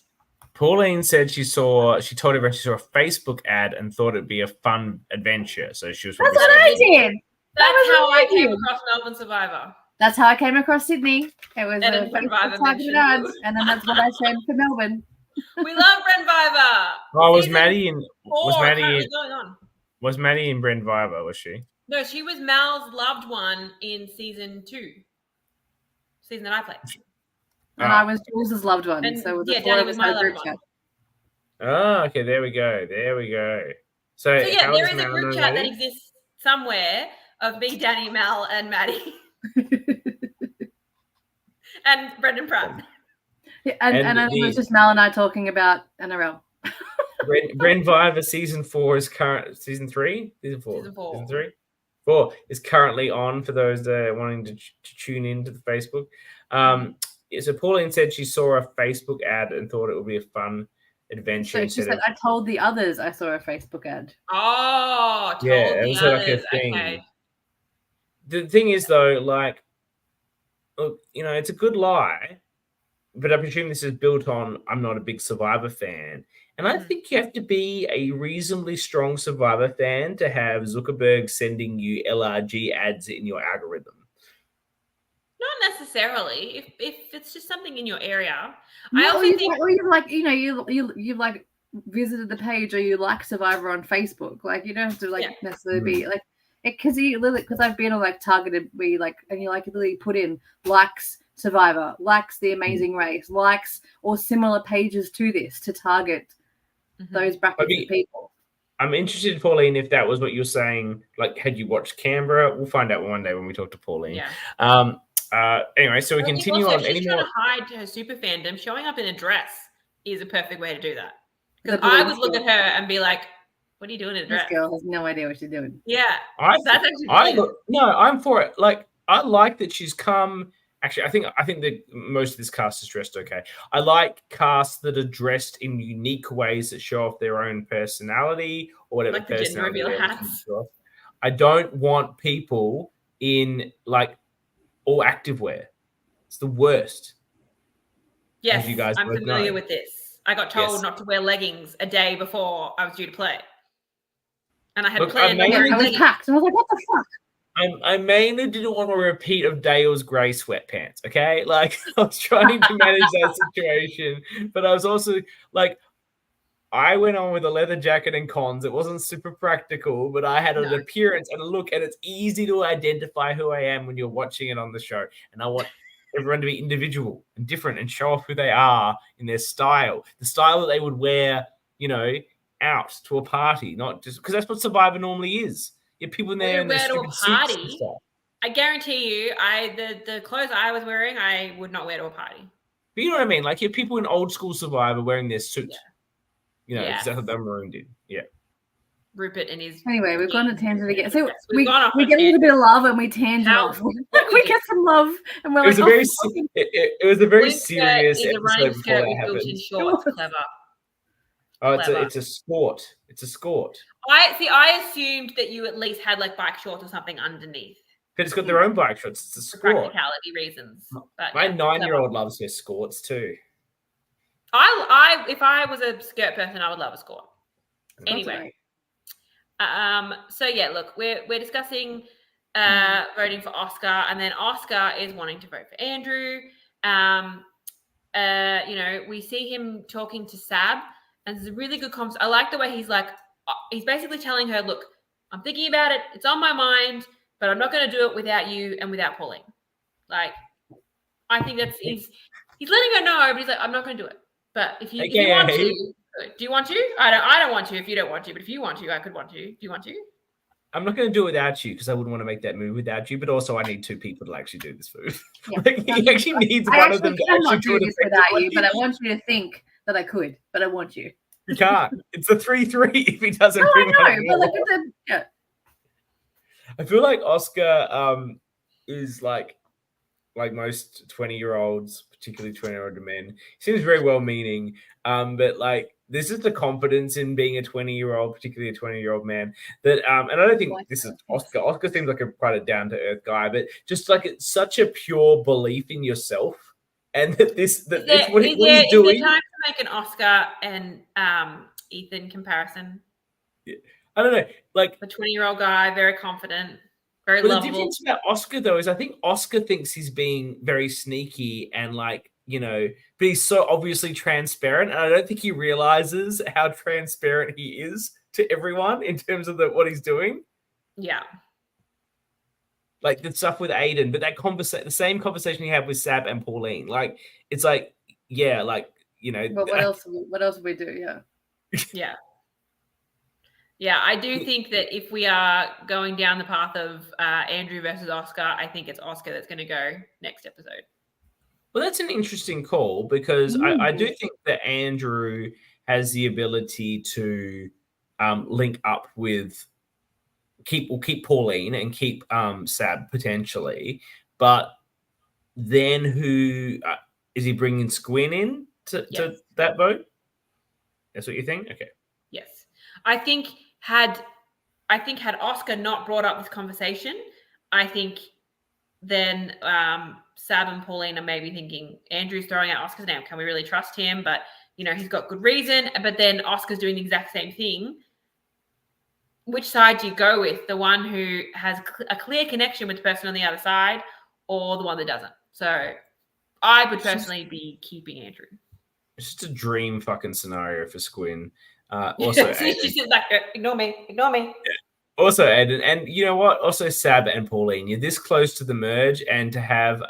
Speaker 1: Pauline said she told everyone she saw a Facebook ad and thought it'd be a fun adventure. So she was.
Speaker 3: That's what I did.
Speaker 2: That's how I came across Melbourne Survivor.
Speaker 3: That's how I came across Sydney. It was
Speaker 2: a
Speaker 3: targeted ads, and then that's what I said for Melbourne.
Speaker 2: We love Brent Viver.
Speaker 1: Oh, was Maddie in Brent Viver? Was she?
Speaker 2: No, she was Mal's loved one in season 2. Season that I played.
Speaker 3: And I was Jules' loved one.
Speaker 2: And,
Speaker 3: so
Speaker 2: Dani was my loved one.
Speaker 1: Oh, okay. There we go. So
Speaker 2: yeah, there is a group chat that exists somewhere of me, Dani, Mal, and Maddie. And Brendan Pratt.
Speaker 3: Yeah, and it was just Mal and I talking about NRL.
Speaker 1: Brent Viver season 4 is current. Season 3? Season 4. Season 3? 4 is currently on for those wanting to tune into the Facebook. So Pauline said she saw a Facebook ad and thought it would be a fun adventure.
Speaker 3: So she said, I told the others I saw a Facebook ad.
Speaker 2: Oh, told the others. Like a thing. Okay.
Speaker 1: The thing is, though, like, look, it's a good lie, but I presume this is built on I'm not a big Survivor fan. And I think you have to be a reasonably strong Survivor fan to have Zuckerberg sending you LRG ads in your algorithm.
Speaker 2: Not necessarily. If it's just something in your area.
Speaker 3: No, I also think, or you like, you like visited the page or you like Survivor on Facebook. Like you don't have to necessarily be like because I've been on like targeted where you like and you like literally put in likes Survivor, likes The Amazing Race, likes or similar pages to this to target those brackets of people.
Speaker 1: I'm interested, Pauline, if that was what you're saying. Like, had you watched Canberra? We'll find out one day when we talk to Pauline.
Speaker 2: Yeah.
Speaker 1: Anyway, so we continue on.
Speaker 2: If she's trying to hide her super fandom, showing up in a dress is a perfect way to do that. Because I would look at her and be like, What are you doing in a
Speaker 3: This
Speaker 2: dress?
Speaker 3: girl has no idea what she's doing.
Speaker 2: Yeah,
Speaker 1: I
Speaker 2: that's actually brilliant.
Speaker 1: I'm for it. Like, I like that she's come. Actually, I think that most of this cast is dressed okay. I like casts that are dressed in unique ways that show off their own personality or whatever
Speaker 2: Like the gender
Speaker 1: personality
Speaker 2: reveal
Speaker 1: they're
Speaker 2: hats.
Speaker 1: show off. I don't want people in like all activewear. It's the worst.
Speaker 2: Yes,
Speaker 1: as you guys
Speaker 2: I'm
Speaker 1: both
Speaker 2: familiar
Speaker 1: know.
Speaker 2: with this. I got told
Speaker 1: Yes.
Speaker 2: not to wear leggings a day before I was due to play. And I had
Speaker 1: Look,
Speaker 2: planned
Speaker 1: I
Speaker 2: on
Speaker 1: mainly
Speaker 2: wearing
Speaker 3: I was
Speaker 2: leggings.
Speaker 3: packed. And I was like, what the fuck?
Speaker 1: I mainly didn't want a repeat of Dale's grey sweatpants, okay? Like, I was trying to manage that situation, but I was also, like, I went on with a leather jacket and cons. It wasn't super practical, but I had an appearance and a look, and it's easy to identify who I am when you're watching it on the show. And I want everyone to be individual and different and show off who they are in their style, the style that they would wear, you know, out to a party, not just because that's what Survivor normally is. You have people in there in their stupid suits and stuff.
Speaker 2: I guarantee you, the clothes I was wearing, I would not wear to a party.
Speaker 1: But you know what I mean? Like, you have people in old school Survivor wearing their suit.
Speaker 2: Yeah.
Speaker 1: You know, because that's what the Maroon did. Yeah.
Speaker 2: Rupert and his.
Speaker 3: Anyway, we've gone to tangent again. So we get
Speaker 2: a
Speaker 3: a little bit of love and we tangent off. We get some love and we're like,
Speaker 1: it was a very serious episode before that happened.
Speaker 2: Shorts. Clever.
Speaker 1: Oh, it's a sport. It's a sport.
Speaker 2: I assumed that you at least had like bike shorts or something underneath.
Speaker 1: But it's got their own bike shorts. It's a sport.
Speaker 2: For practicality reasons. But
Speaker 1: my 9-year-old loves her skirts too.
Speaker 2: If I was a skirt person, I would love a skirt. Anyway. So yeah, look, we're discussing voting for Oscar, and then Oscar is wanting to vote for Andrew. You know, we see him talking to Sab, and there's a really good conversation. I like the way he's like, he's basically telling her, look, I'm thinking about it. It's on my mind, but I'm not going to do it without you and without Pauline. Like, I think that's he's letting her know, but he's like, I'm not going to do it. But if you want to, do you want to? I don't want to if you don't want to, but if you want to, I could want to. Do you want to?
Speaker 1: I'm not going to do it without you because I wouldn't want to make that move without you, but also I need 2 people to actually do this move.
Speaker 3: Yeah.
Speaker 1: Like, he actually needs one of them to actually do
Speaker 3: this without you, but I want you to think that I could, but I want you.
Speaker 1: You can't. It's a 3-3 if he doesn't bring
Speaker 3: one. But like, yeah.
Speaker 1: I feel like Oscar is like most 20-year-olds, particularly 20-year-old men. He seems very well-meaning, but like there's just the confidence in being a 20-year-old, particularly a 20-year-old man. That and I don't think this is Oscar. Oscar seems like quite a down-to-earth guy, but just like it's such a pure belief in yourself, and that what he's doing.
Speaker 2: Is there time to make an Oscar and Ethan comparison?
Speaker 1: Yeah. I don't know, like
Speaker 2: the 20-year-old guy, very confident. Very
Speaker 1: but
Speaker 2: lovable.
Speaker 1: The difference about Oscar, though, is I think Oscar thinks he's being very sneaky and like, you know, but he's so obviously transparent. And I don't think he realizes how transparent he is to everyone in terms of what he's doing.
Speaker 2: Yeah.
Speaker 1: Like the stuff with Aiden, but the same conversation he had with Sab and Pauline. Like, it's like, yeah, like, you know.
Speaker 3: But what else would we do? Yeah.
Speaker 2: Yeah. Yeah, I do think that if we are going down the path of Andrew versus Oscar, I think it's Oscar that's going to go next episode.
Speaker 1: Well, that's an interesting call because I do think that Andrew has the ability to link up with keep Pauline and keep Sab potentially, but then who is he bringing Squin in to that vote? That's what you think? Okay.
Speaker 2: Yes, I think had Oscar not brought up this conversation, I think then Sab and Pauline are maybe thinking Andrew's throwing out Oscar's name. Can we really trust him? But you know he's got good reason. But then Oscar's doing the exact same thing. Which side do you go with? The one who has a clear connection with the person on the other side, or the one that doesn't? So I would personally be keeping Andrew.
Speaker 1: It's just a dream fucking scenario for Squin. Also,
Speaker 2: she's like, ignore me. Yeah.
Speaker 1: Also, Aiden, and you know what? Also, Sab and Pauline. You're this close to the merge, and to have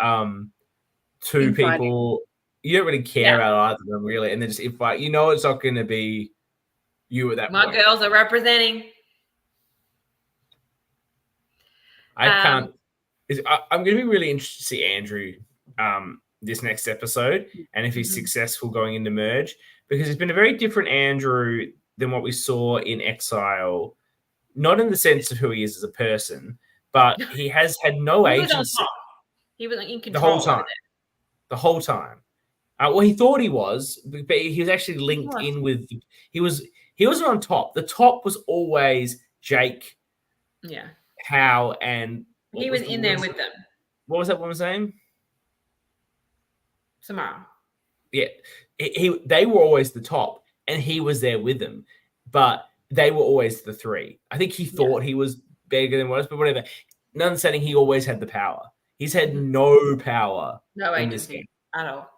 Speaker 1: 2 people you don't really care about either of them, really, and then just invite. You know, it's not going to be you at that point.
Speaker 2: My girls are representing.
Speaker 1: I can't. I'm going to be really interested to see Andrew this next episode, and if he's successful going into merge, because it's been a very different Andrew than what we saw in Exile. Not in the sense of who he is as a person, but he has had no
Speaker 2: He was on
Speaker 1: agency
Speaker 2: top. He was in
Speaker 1: the
Speaker 2: control
Speaker 1: whole time.
Speaker 2: over there.
Speaker 1: The whole time. Well, he thought he was, but he was actually linked in with. He wasn't on top. The top was always Jake,
Speaker 2: Yeah,
Speaker 1: Howe, and
Speaker 2: he was in there with them.
Speaker 1: What was that woman's name?
Speaker 2: Samara.
Speaker 1: Yeah, they were always the top, and he was there with them, but they were always the three. I think he thought he was bigger than was, but whatever. Understanding he always had the power. He's had no power in this game
Speaker 2: at all.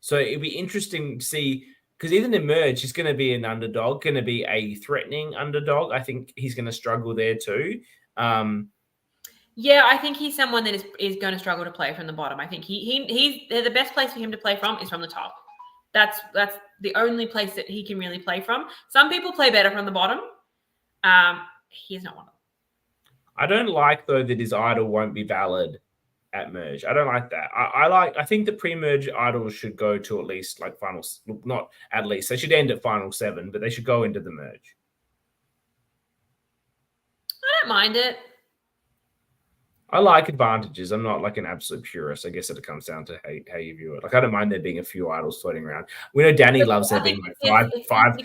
Speaker 1: So it'd be interesting to see, because even in Merge, he's going to be an underdog, going to be a threatening underdog. I think he's going to struggle there too.
Speaker 2: Yeah, I think he's someone that is going to struggle to play from the bottom. I think he's the best place for him to play from is from the top. That's the only place that he can really play from. Some people play better from the bottom. He's not one of them.
Speaker 1: I don't like, though, that his idol won't be valid at Merge. I don't like that. I think the pre-Merge idols should go to at least like finals. Not at least. They should end at final 7, but they should go into the Merge.
Speaker 2: I don't mind it.
Speaker 1: I like advantages. I'm not like an absolute purist. I guess it comes down to how you view it. Like, I don't mind there being a few idols floating around. We know Dani loves there being like five.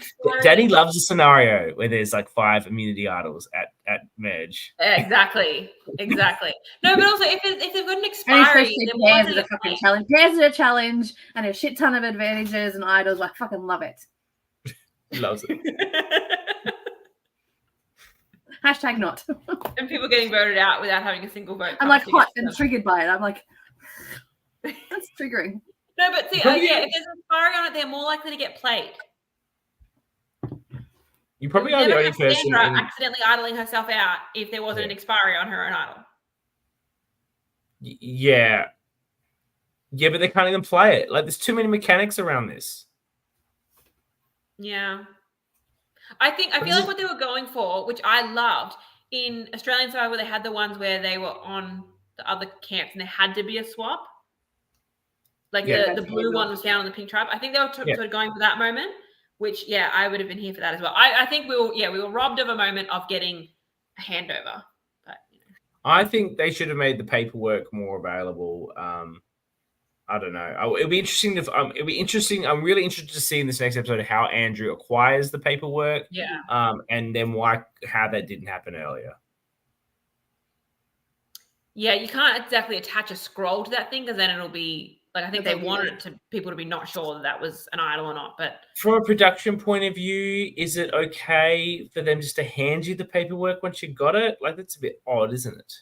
Speaker 1: Dani loves a scenario where there's like 5 immunity idols at Merge.
Speaker 2: Exactly. No, but also if they've got an expiry,
Speaker 3: then there's a fucking challenge. There's a challenge and a shit ton of advantages and idols. I fucking love it.
Speaker 1: Loves it.
Speaker 3: Hashtag not.
Speaker 2: And people getting voted out without having a single vote.
Speaker 3: I'm like hot and triggered by it. I'm like, that's triggering.
Speaker 2: No, but see, if there's an expiry on it, they're more likely to get played.
Speaker 1: You probably are the only person
Speaker 2: accidentally idling herself out if there wasn't an expiry on her own idol.
Speaker 1: Yeah, but they can't even play it. Like, there's too many mechanics around this.
Speaker 2: Yeah. I feel like what they were going for, which I loved, in Australian Survivor, they had the ones where they were on the other camps and there had to be a swap. Like the blue one was down on the pink tribe. I think they were sort of going for that moment, which, I would have been here for that as well. I think we were robbed of a moment of getting a handover. But,
Speaker 1: I think they should have made the paperwork more available. I don't know. It'll be interesting. I'm really interested to see in this next episode how Andrew acquires the paperwork.
Speaker 2: Yeah.
Speaker 1: And then how that didn't happen earlier.
Speaker 2: Yeah, you can't exactly attach a scroll to that thing because then it'll be like, I think they wanted people to be not sure that was an idol or not. But
Speaker 1: from a production point of view, is it okay for them just to hand you the paperwork once you got it? Like, that's a bit odd, isn't it?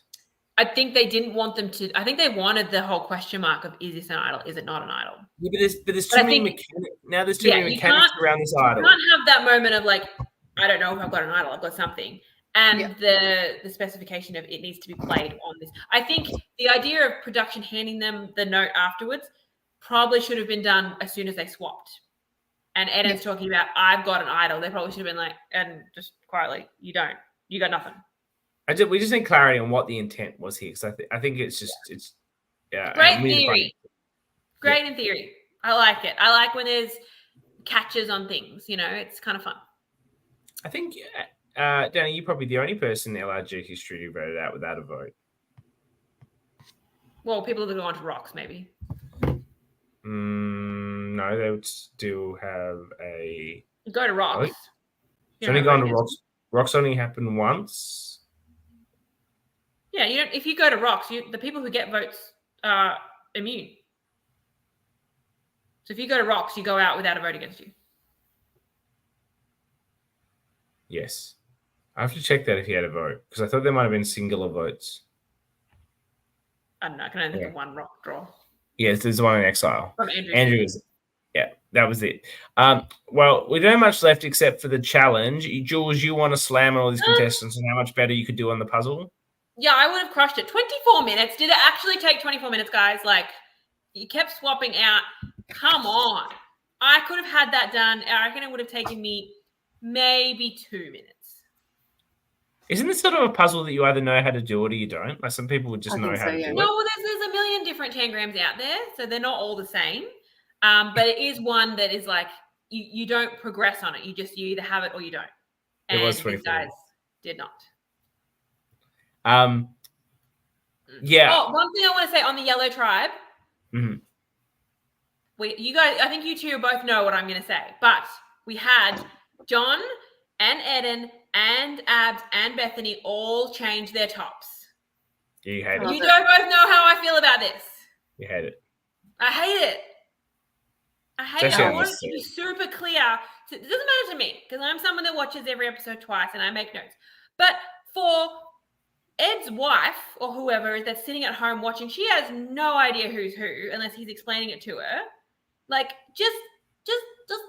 Speaker 2: I think they didn't want them to. I think they wanted the whole question mark of, is this an idol? Is it not an idol?
Speaker 1: Yeah, but there's too many mechanics. Now there's too many mechanics around this idol.
Speaker 2: You can't have that moment of like, I don't know if I've got an idol, I've got something. And the specification of it needs to be played on this. I think the idea of production handing them the note afterwards probably should have been done as soon as they swapped. And Eden's talking about, I've got an idol. They probably should have been like, and just quietly, you don't. You got nothing.
Speaker 1: We just need clarity on what the intent was here, because I think it's just
Speaker 2: great theory. Great in theory. I like it. I like when there's catches on things. It's kind of fun.
Speaker 1: I think, Dani, you're probably the only person in LRG history who voted out without a vote.
Speaker 2: Well, people that go on to Rocks, maybe.
Speaker 1: No, they would still have a.
Speaker 2: You go to Rocks.
Speaker 1: It's only gone to Rocks. Rocks only happened once.
Speaker 2: Yeah, you don't. If you go to Rocks, the people who get votes are immune. So if you go to Rocks, you go out without a vote against you.
Speaker 1: Yes, I have to check that if he had a vote, because I thought there might have been singular votes.
Speaker 2: I don't know. I can only think of one Rock draw.
Speaker 1: Yes, there's one in Exile.
Speaker 2: From Andrew.
Speaker 1: Andrew's. Yeah, that was it. Well, we don't have much left except for the challenge. Jules, you want to slam on all these contestants and how much better you could do on the puzzle?
Speaker 2: Yeah, I would have crushed it. 24 minutes. Did it actually take 24 minutes, guys? Like, you kept swapping out. Come on. I could have had that done. I reckon it would have taken me maybe 2 minutes.
Speaker 1: Isn't this sort of a puzzle that you either know how to do it or you don't? Like, some people would just know how to do it.
Speaker 2: No, well, there's a million different tangrams out there, so they're not all the same. But it is one that is like, you don't progress on it. You either have it or you don't. And
Speaker 1: It was
Speaker 2: these
Speaker 1: 24
Speaker 2: guys did not.
Speaker 1: Yeah.
Speaker 2: Oh, one thing I want to say on the Yellow Tribe.
Speaker 1: Mhm.
Speaker 2: You guys, I think you two both know what I'm going to say, but we had John and Eden and Abs and Bethany all change their tops.
Speaker 1: You hate
Speaker 2: You
Speaker 1: it.
Speaker 2: don't both know how I feel about this.
Speaker 1: You hate it.
Speaker 2: I hate it. I want it to be super clear. So it doesn't matter to me because I'm someone that watches every episode twice and I make notes. But for Ed's wife or whoever that's sitting at home watching, she has no idea who's who unless he's explaining it to her. Like, just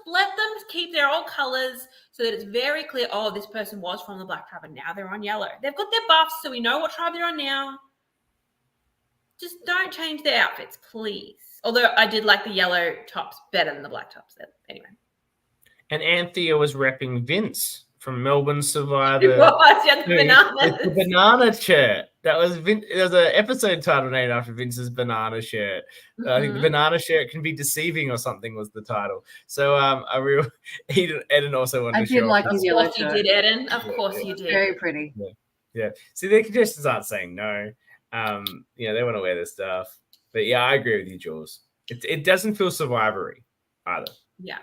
Speaker 2: let them keep their old colors so that it's very clear, oh, this person was from the Black Tribe and now they're on yellow. They've got their buffs so we know what tribe they're on now. Just don't change their outfits, please. Although I did like the yellow tops better than the black tops. Anyway.
Speaker 1: And Anthea was repping Vince from Melbourne Survivor.
Speaker 2: It was, yeah, the bananas.
Speaker 1: The banana shirt. That was Vince. There was an episode title named after Vince's banana shirt. I think the banana shirt can be deceiving or something was the title. So Eden also wanted to show.
Speaker 3: I did like his yellow shirt.
Speaker 2: Of course you did, Eden. Of course you did.
Speaker 3: Very pretty.
Speaker 1: Yeah. See, their contestants aren't saying no. They want to wear this stuff. But yeah, I agree with you, Jules. It doesn't feel Survivor-y either.
Speaker 2: Yeah.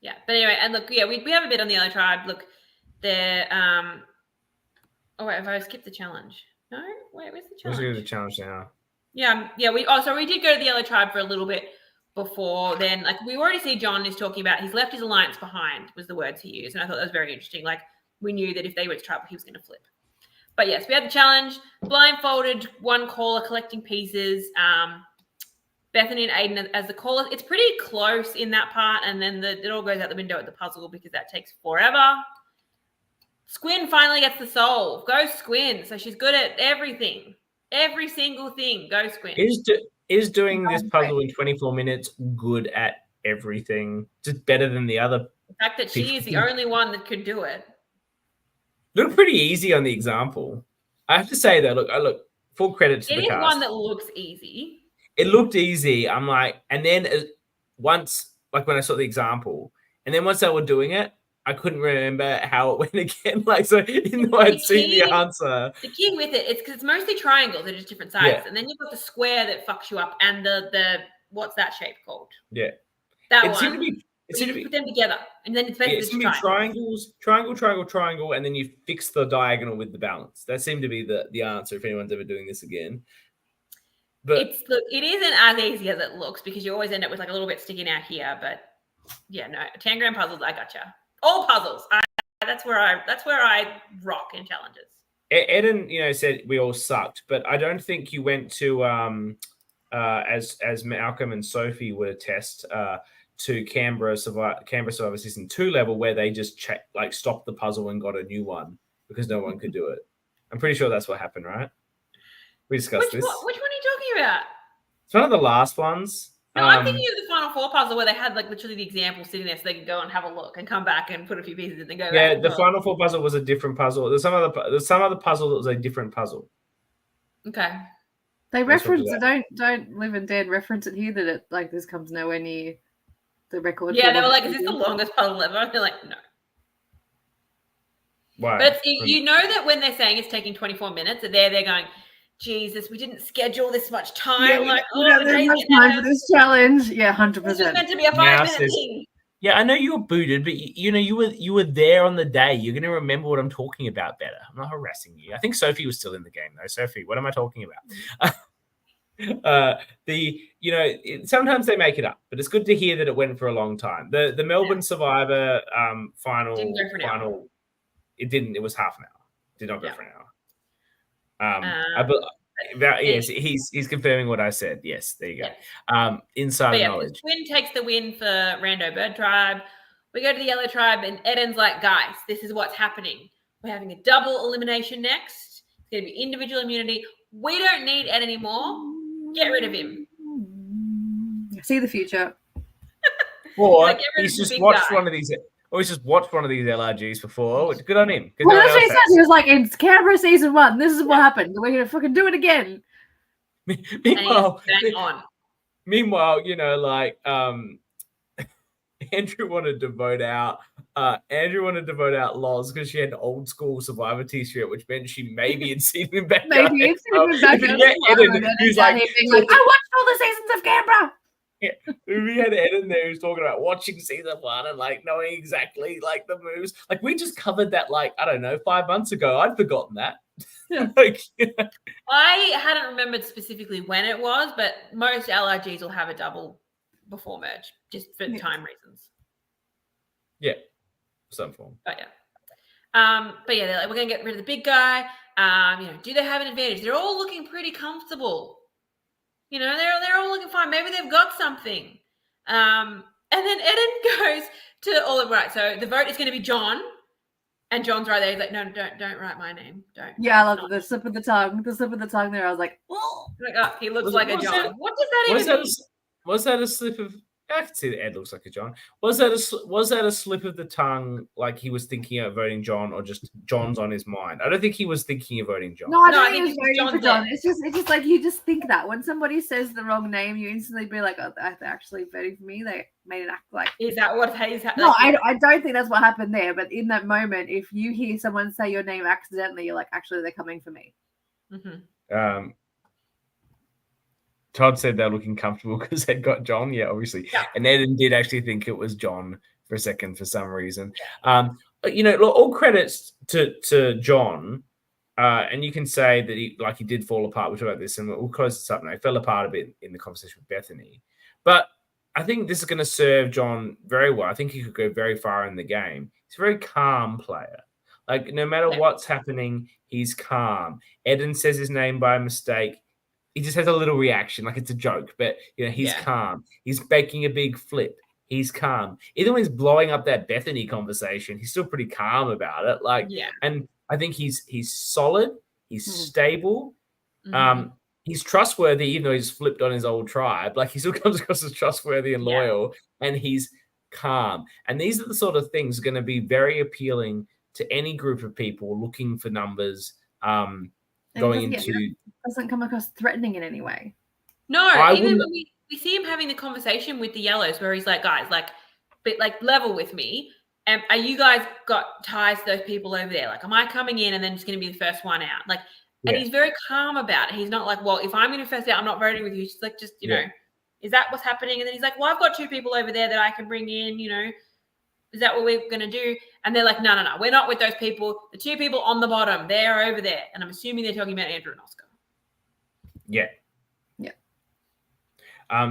Speaker 2: Yeah. But anyway, and look, yeah, we have a bit on the Yellow Tribe. Look, they're oh wait, have I skipped the challenge? No? Wait, where's the challenge?
Speaker 1: Let's do the challenge now.
Speaker 2: Yeah. We did go to the Yellow Tribe for a little bit before then. Like we already see John is talking about he's left his alliance behind was the words he used. And I thought that was very interesting. Like we knew that if they were to trouble, he was going to flip. But yes, we had the challenge, blindfolded, one caller collecting pieces. Bethany and Aiden as the callers. It's pretty close in that part, and then it all goes out the window at the puzzle because that takes forever. Squin finally gets the solve. Go Squin. So she's good at everything. Every single thing. Go Squin.
Speaker 1: Is doing this puzzle in 24 minutes good at everything? Just better than the other?
Speaker 2: The fact that she is the only one that could do it.
Speaker 1: Looked pretty easy on the example. I have to say though, look, full credit to the cast. It is
Speaker 2: one that looks easy.
Speaker 1: It looked easy. I'm like, and then once, like when I saw the example, and then once they were doing it, I couldn't remember how it went again. Like, so even though I'd seen the answer.
Speaker 2: The key with it is because it's mostly triangles, they're just different sides. Yeah. And then you've got the square that fucks you up and the what's that shape called?
Speaker 1: Yeah.
Speaker 2: That
Speaker 1: it
Speaker 2: one.
Speaker 1: Seemed to be,
Speaker 2: you put them together, and then it's basically
Speaker 1: triangles, triangle, and then you fix the diagonal with the balance. That seemed to be the answer if anyone's ever doing this again. But
Speaker 2: it isn't as easy as it looks because you always end up with like a little bit sticking out here. But yeah, no, Tangram puzzles, I gotcha. All puzzles, that's where I rock in challenges.
Speaker 1: Eden, said we all sucked, but I don't think you went to as Malcolm and Sophie would attest to Canberra Survivor Season 2 level where they just stopped the puzzle and got a new one because no one could do it. I'm pretty sure that's what happened, right? We discussed this.
Speaker 2: Which one are you talking about?
Speaker 1: It's one of the last ones.
Speaker 2: No, I'm thinking of the Final Four puzzle where they had literally the example sitting there so they could go and have a look and come back and put a few pieces and then go.
Speaker 1: Yeah, the Final Four puzzle was a different puzzle. There's some other puzzle that was a different puzzle.
Speaker 2: Okay.
Speaker 3: They reference it. Don't Live and Dead reference it here that it this comes nowhere near the record.
Speaker 2: Yeah, they were like, "Is this the longest puzzle ever?" And they're like, "No."
Speaker 1: Why?
Speaker 2: But you know that when they're saying it's taking 24 minutes, that they're going, Jesus, we didn't schedule this much time.
Speaker 3: Yeah, there's much time for this challenge. Yeah, 100%.
Speaker 2: This is meant to be a 5-minute thing.
Speaker 1: Yeah, I know you were booted, but you were there on the day. You're going to remember what I'm talking about better. I'm not harassing you. I think Sophie was still in the game though. Sophie, what am I talking about? Sometimes they make it up, but it's good to hear that it went for a long time. The Melbourne Survivor final. It didn't. It was half an hour. Did not go for an hour. Yes, he's confirming what I said. Yes, there you go.
Speaker 2: Yeah.
Speaker 1: Inside knowledge.
Speaker 2: Twin takes the win for Rando Bird Tribe. We go to the Yellow Tribe, and Eden's like, guys, this is what's happening. We're having a double elimination next. It's going to be individual immunity. We don't need Ed anymore. Get rid of him.
Speaker 3: See the future.
Speaker 1: Or he's just watched one of these. Or he's just watched one of these LRGs before. Good on him.
Speaker 3: Well, that's what he said. He was like, in Canberra Season 1, this is what happened. We're going to fucking do it again.
Speaker 1: Meanwhile, Andrew wanted to vote out Loz because she had an old school Survivor t-shirt, which meant she maybe had seen him back.
Speaker 3: Maybe it's been back.
Speaker 1: He's like,
Speaker 3: I watched all the seasons of Canberra.
Speaker 1: Yeah, we had Ed in there who's talking about watching season 1 and like knowing exactly like the moves. Like we just covered that like, I don't know, 5 months ago. I'd forgotten that.
Speaker 3: Yeah.
Speaker 2: I hadn't remembered specifically when it was, but most LRGs will have a double before merge just for time reasons.
Speaker 1: Yeah, some form.
Speaker 2: But yeah, they're like, we're gonna get rid of the big guy. Do they have an advantage? They're all looking pretty comfortable. They're all looking fine. Maybe they've got something. And then Eden goes to all right. So the vote is going to be John, and John's right there. He's like, no, don't write my name. Don't.
Speaker 3: Yeah, I love the slip of the tongue. The slip of the tongue there. I was like, oh,
Speaker 2: he looks like a John. What does that even mean?
Speaker 1: Was that a slip of? I can see that Ed looks like a John. Was that a slip of the tongue? Like he was thinking of voting John, or just John's on his mind? I don't think he was thinking of voting John.
Speaker 3: No, I don't think he was voting for John. It's just like you just think that when somebody says the wrong name, you instantly be like, oh, they're actually voting for me. They made it act like.
Speaker 2: Is that what is happening?
Speaker 3: No, I don't think that's what happened there. But in that moment, if you hear someone say your name accidentally, you're like, actually, they're coming for me.
Speaker 2: Mm-hmm.
Speaker 1: Todd said they're looking comfortable because they'd got John. Yeah, obviously. Yeah. And Eden did actually think it was John for a second for some reason. All credits to John. And you can say that he did fall apart. We'll talk about this and we'll close this up now. He fell apart a bit in the conversation with Bethany. But I think this is going to serve John very well. I think he could go very far in the game. He's a very calm player. Like, no matter what's happening, he's calm. Eden says his name by mistake. He just has a little reaction, like it's a joke, but he's calm. He's making a big flip. He's calm. Even when he's blowing up that Bethany conversation, he's still pretty calm about it. And I think he's solid. He's stable.
Speaker 2: Mm-hmm.
Speaker 1: He's trustworthy, even though he's flipped on his old tribe. Like he still comes across as trustworthy and loyal, and he's calm. And these are the sort of things going to be very appealing to any group of people looking for numbers.
Speaker 3: Doesn't come across threatening in any way.
Speaker 2: No, even when we see him having the conversation with the yellows where he's like, guys, level with me. And are you guys got ties to those people over there? Like, am I coming in and then just going to be the first one out? Like, and he's very calm about it. He's not like, well, if I'm going to first out, I'm not voting with you. He's like, is that what's happening? And then he's like, well, I've got 2 people over there that I can bring in, Is that what we're going to do? And they're like, no, we're not with those people. The 2 people on the bottom, they're over there. And I'm assuming they're talking about Andrew and Oscar.
Speaker 1: Yeah.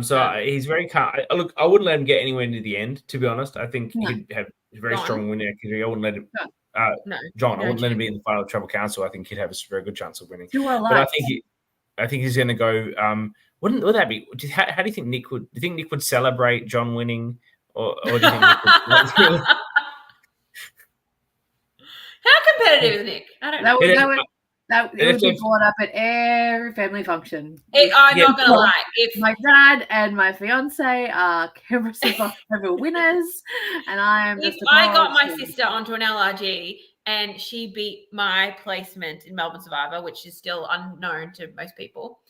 Speaker 1: So he's very calm. Look, I wouldn't let him get anywhere near the end, to be honest. I think he'd have a very strong winning. I wouldn't let him. John, I wouldn't let him be in the final Tribal Council. I think he'd have a very good chance of winning. But I think he's going to go. Wouldn't that be? How do you think Nick would? Do you think Nick would celebrate John winning, or do you think Nick would?
Speaker 2: How competitive is Nick? I don't know.
Speaker 3: That would be brought up at every family function.
Speaker 2: I'm not going to lie.
Speaker 3: If my dad and my fiance are Canberra Survivor winners, and I am just
Speaker 2: I got my sister onto an LRG and she beat my placement in Melbourne Survivor, which is still unknown to most people,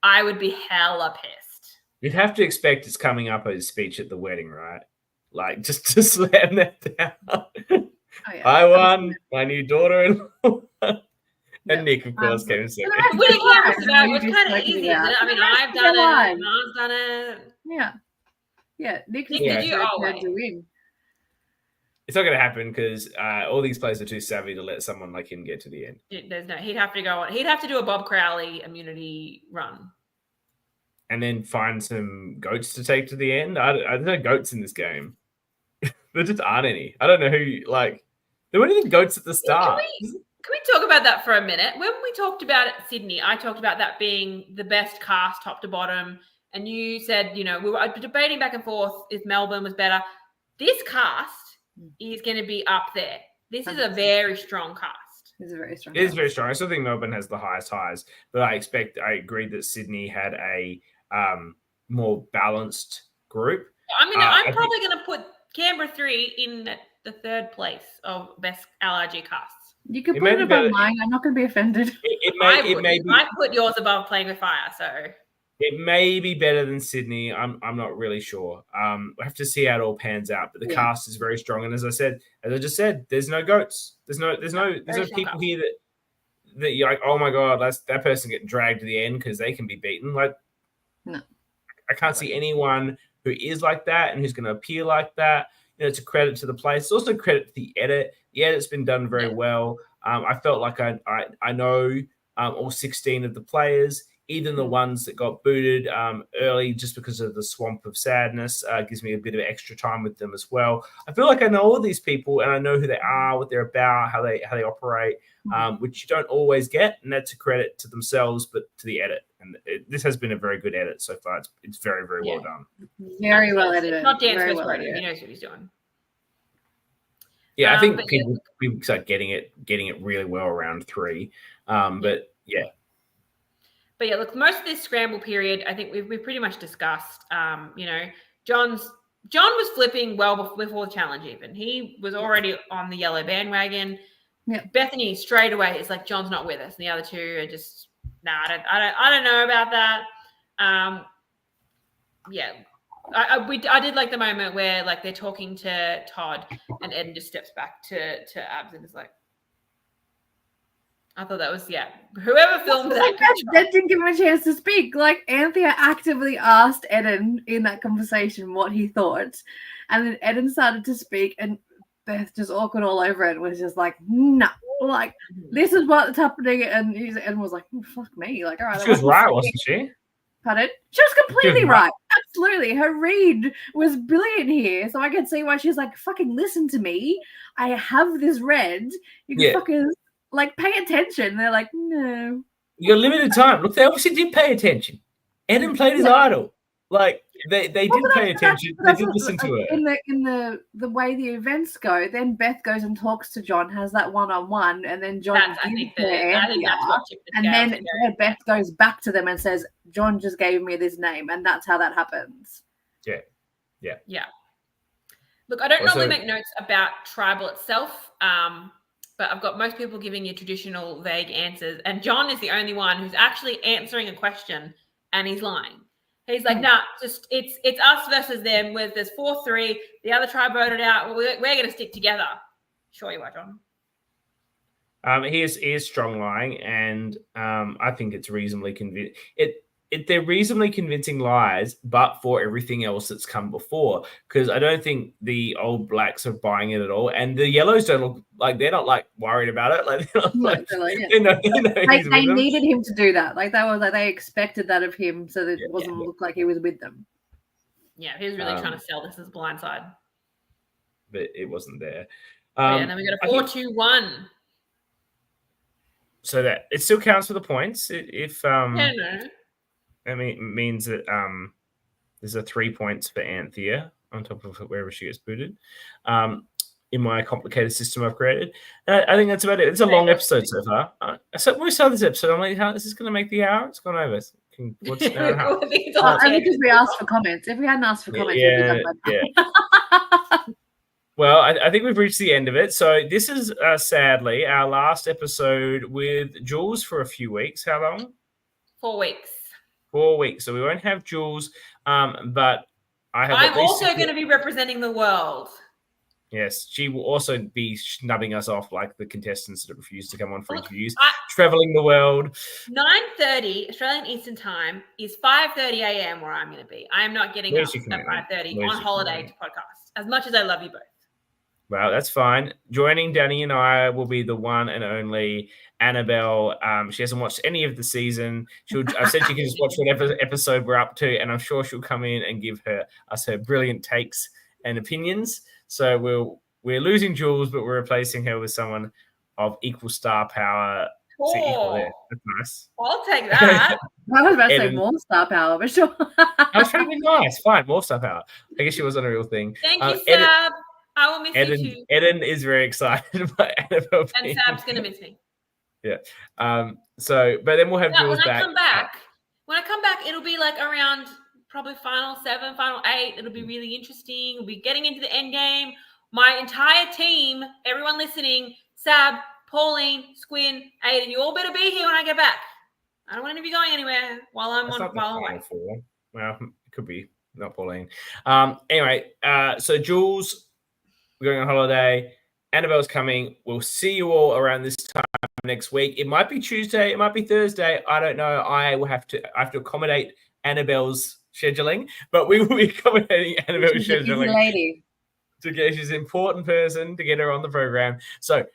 Speaker 2: I would be hella pissed.
Speaker 1: You'd have to expect it's coming up at his speech at the wedding, right? Like, just to slam that down. I won my new daughter-in-law. And Nick, of course, came second.
Speaker 2: Winning Canberra Survivor was kind of easy, isn't it? I mean, I've done it. Mom's done it.
Speaker 3: Yeah. Nick
Speaker 2: did you?
Speaker 3: to win.
Speaker 1: It's not going to happen because all these players are too savvy to let someone like him get to the end.
Speaker 2: He'd have to go on. He'd have to do a Bob Crowley immunity run.
Speaker 1: And then find some goats to take to the end. There's no goats in this game. There just aren't any. I don't know who, there weren't even goats at the start.
Speaker 2: Can we talk about that for a minute? When we talked about it, Sydney, I talked about that being the best cast top to bottom. And you said, we were debating back and forth if Melbourne was better. This cast is going to be up there. This is a very strong cast.
Speaker 3: It's a very strong.
Speaker 1: It is very strong. I still think Melbourne has the highest highs, but I agree that Sydney had a more balanced group.
Speaker 2: I'm probably going to put Canberra 3 in the 3rd place of best LRG casts.
Speaker 3: You can put it above mine. I'm not going to be offended.
Speaker 1: I put
Speaker 2: yours above Playing with Fire, so.
Speaker 1: It may be better than Sydney. I'm not really sure. We have to see how it all pans out. But the cast is very strong, and as I just said, there's no goats. There's no people here that you're like, oh my god, that person getting dragged to the end because they can be beaten. Like,
Speaker 3: no,
Speaker 1: I can't see anyone who is like that and who's going to appear like that. It's a credit to the place. It's also a credit to the edit. The edit's been done very well. I felt like I know all 16 of the players, even the ones that got booted early just because of the swamp of sadness. Gives me a bit of extra time with them as well. I feel like I know all these people and I know who they are, what they're about, how they operate, which you don't always get, and that's a credit to themselves, but to the edit. And this has been a very good edit so far. It's very, very well done.
Speaker 3: Very well edited.
Speaker 2: It's not Dan Smith's writing. He knows what he's doing.
Speaker 1: Yeah, I think people start getting it really well around 3. But yeah.
Speaker 2: But yeah, look, most of this scramble period, I think we've pretty much discussed. John was flipping well before the challenge even. He was already on the yellow bandwagon. Yeah. Bethany straight away is like, John's not with us. And the other two are just, I don't know about that. I did like the moment where like they're talking to Todd and Eden just steps back to Abs and is like, I thought that was, whoever filmed
Speaker 3: that didn't give him a chance to speak. Like, Anthea actively asked Eden in that conversation what he thought. And then Eden started to speak and Beth just awkward all over it and was just like, no, like, this is what's happening. And Eden was like, fuck me. Like, all right.
Speaker 1: She was right, wasn't she?
Speaker 3: Pardon? She was completely right. Absolutely. Her read was brilliant here. So I can see why she's like, fucking listen to me. I have this read. You can fucking... like, pay attention. They're like, no.
Speaker 1: You got limited time. Look, they obviously did pay attention. Eden played his idol. Like, they did pay attention. They did listen to it.
Speaker 3: In the way the events go, then Beth goes and talks to John, has that one-on-one, and then John
Speaker 2: I think that's what tipped the
Speaker 3: and then Beth goes back to them and says, John just gave me this name, and that's how that happens.
Speaker 1: Yeah.
Speaker 2: Look, I don't normally make notes about tribal itself, but I've got most people giving you traditional vague answers. And John is the only one who's actually answering a question and he's lying. He's like, nah, just it's us versus them. There's 4-3. The other tribe voted out. We're going to stick together. Sure you are, John.
Speaker 1: He is strong lying, and I think it's reasonably convincing. They're reasonably convincing lies, but for everything else that's come before. Because I don't think the old blacks are buying it at all, and the yellows don't look like they're not like worried about it. Like
Speaker 3: they needed him to do that. Like they expected that of him, so that it wasn't look like he was with them.
Speaker 2: Yeah, he was really trying to sell this as blindside,
Speaker 1: but it wasn't there.
Speaker 2: And then we got a 4-2-1.
Speaker 1: So that it still counts for the points if
Speaker 2: no.
Speaker 1: I mean, it means that there's a 3 points for Anthea on top of wherever she gets booted in my complicated system I've created. And I think that's about it. It's a long episode so far. So when we started this episode, I'm like, how is this going to make the hour? It's gone over. What's an hour and a half?
Speaker 3: Only because we asked for comments. If we hadn't asked for comments, we'd be done by now.
Speaker 1: Well, I think we've reached the end of it. So this is sadly our last episode with Jules for a few weeks. How long?
Speaker 2: 4 weeks.
Speaker 1: 4 weeks. So we won't have Jules, but
Speaker 2: I'm also going to be representing the world.
Speaker 1: Yes, she will also be snubbing us off like the contestants that refuse to come on for interviews. Traveling the world.
Speaker 2: 9:30 Australian Eastern Time is 5:30 a.m. where I'm going to be. I am not getting up at 5:30 on holiday to podcast, as much as I love you both.
Speaker 1: Well, that's fine. Joining Dani and I will be the one and only Annabelle. She hasn't watched any of the season. I said she can just watch whatever episode we're up to, and I'm sure she'll come in and give us her brilliant takes and opinions. So we're losing Jules, but we're replacing her with someone of equal star power.
Speaker 2: Cool.
Speaker 1: Equal there. That's nice.
Speaker 2: I'll take that.
Speaker 3: I was about to say more star power, but sure.
Speaker 1: I was trying to be nice. Fine, more star power. I guess she wasn't a real thing.
Speaker 2: Thank you, Sab. I will miss you too.
Speaker 1: Eden is very excited about Annabelle.
Speaker 2: And Sab's going to miss me.
Speaker 1: Yeah. But then we'll have Jules back.
Speaker 2: When I come back, it'll be like around probably final 7, final 8. It'll be really interesting. We'll be getting into the end game. My entire team, everyone listening, Sab, Pauline, Squin, Aiden, you all better be here when I get back. I don't want to be going anywhere while I'm
Speaker 1: That's
Speaker 2: on
Speaker 1: not the
Speaker 2: while I'm
Speaker 1: Final
Speaker 2: away.
Speaker 1: Four. Well, it could be not Pauline. Anyway, so Jules, we're going on holiday. Annabelle's coming. We'll see you all around this time next week. It might be Tuesday. It might be Thursday. I don't know. I have to accommodate Annabelle's scheduling, but we will be accommodating Annabelle's
Speaker 3: She's a busy
Speaker 1: scheduling.
Speaker 3: lady.
Speaker 1: She's an important person to get her on the program. So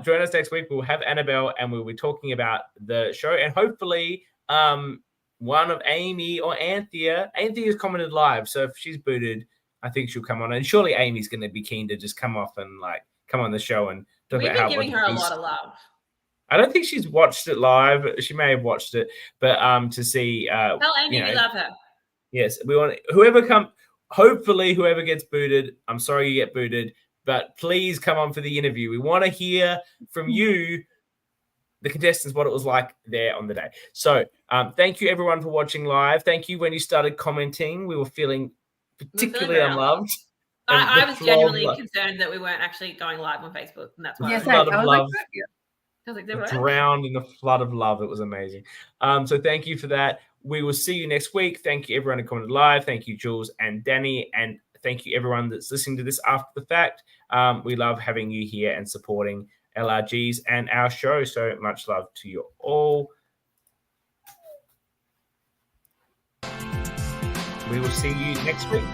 Speaker 1: join us next week. We'll have Annabelle and we'll be talking about the show and hopefully one of Amy or Anthea. Anthea's commented live, so if she's booted, I think she'll come on. And surely Amy's going to be keen to just come off and come on the show and talk
Speaker 2: We've
Speaker 1: about how
Speaker 2: been giving her a lot of love.
Speaker 1: I don't think she's watched it live. She may have watched it, but to see.
Speaker 2: Tell Amy we love her.
Speaker 1: Yes, we want whoever come. Hopefully, whoever gets booted, I'm sorry you get booted, but please come on for the interview. We want to hear from you, the contestants, what it was like there on the day. So thank you, everyone, for watching live. Thank you when you started commenting. We were feeling particularly unloved.
Speaker 2: I was genuinely concerned that we weren't actually going live on Facebook, and that's why.
Speaker 3: Yes, I was
Speaker 1: love.
Speaker 2: Drowned
Speaker 1: in a flood of love. It was amazing. So thank you for that. We will see you next week. Thank you, everyone who commented live. Thank you, Jules and Dani. And thank you, everyone that's listening to this after the fact. We love having you here and supporting LRGs and our show. So much love to you all. We will see you next week.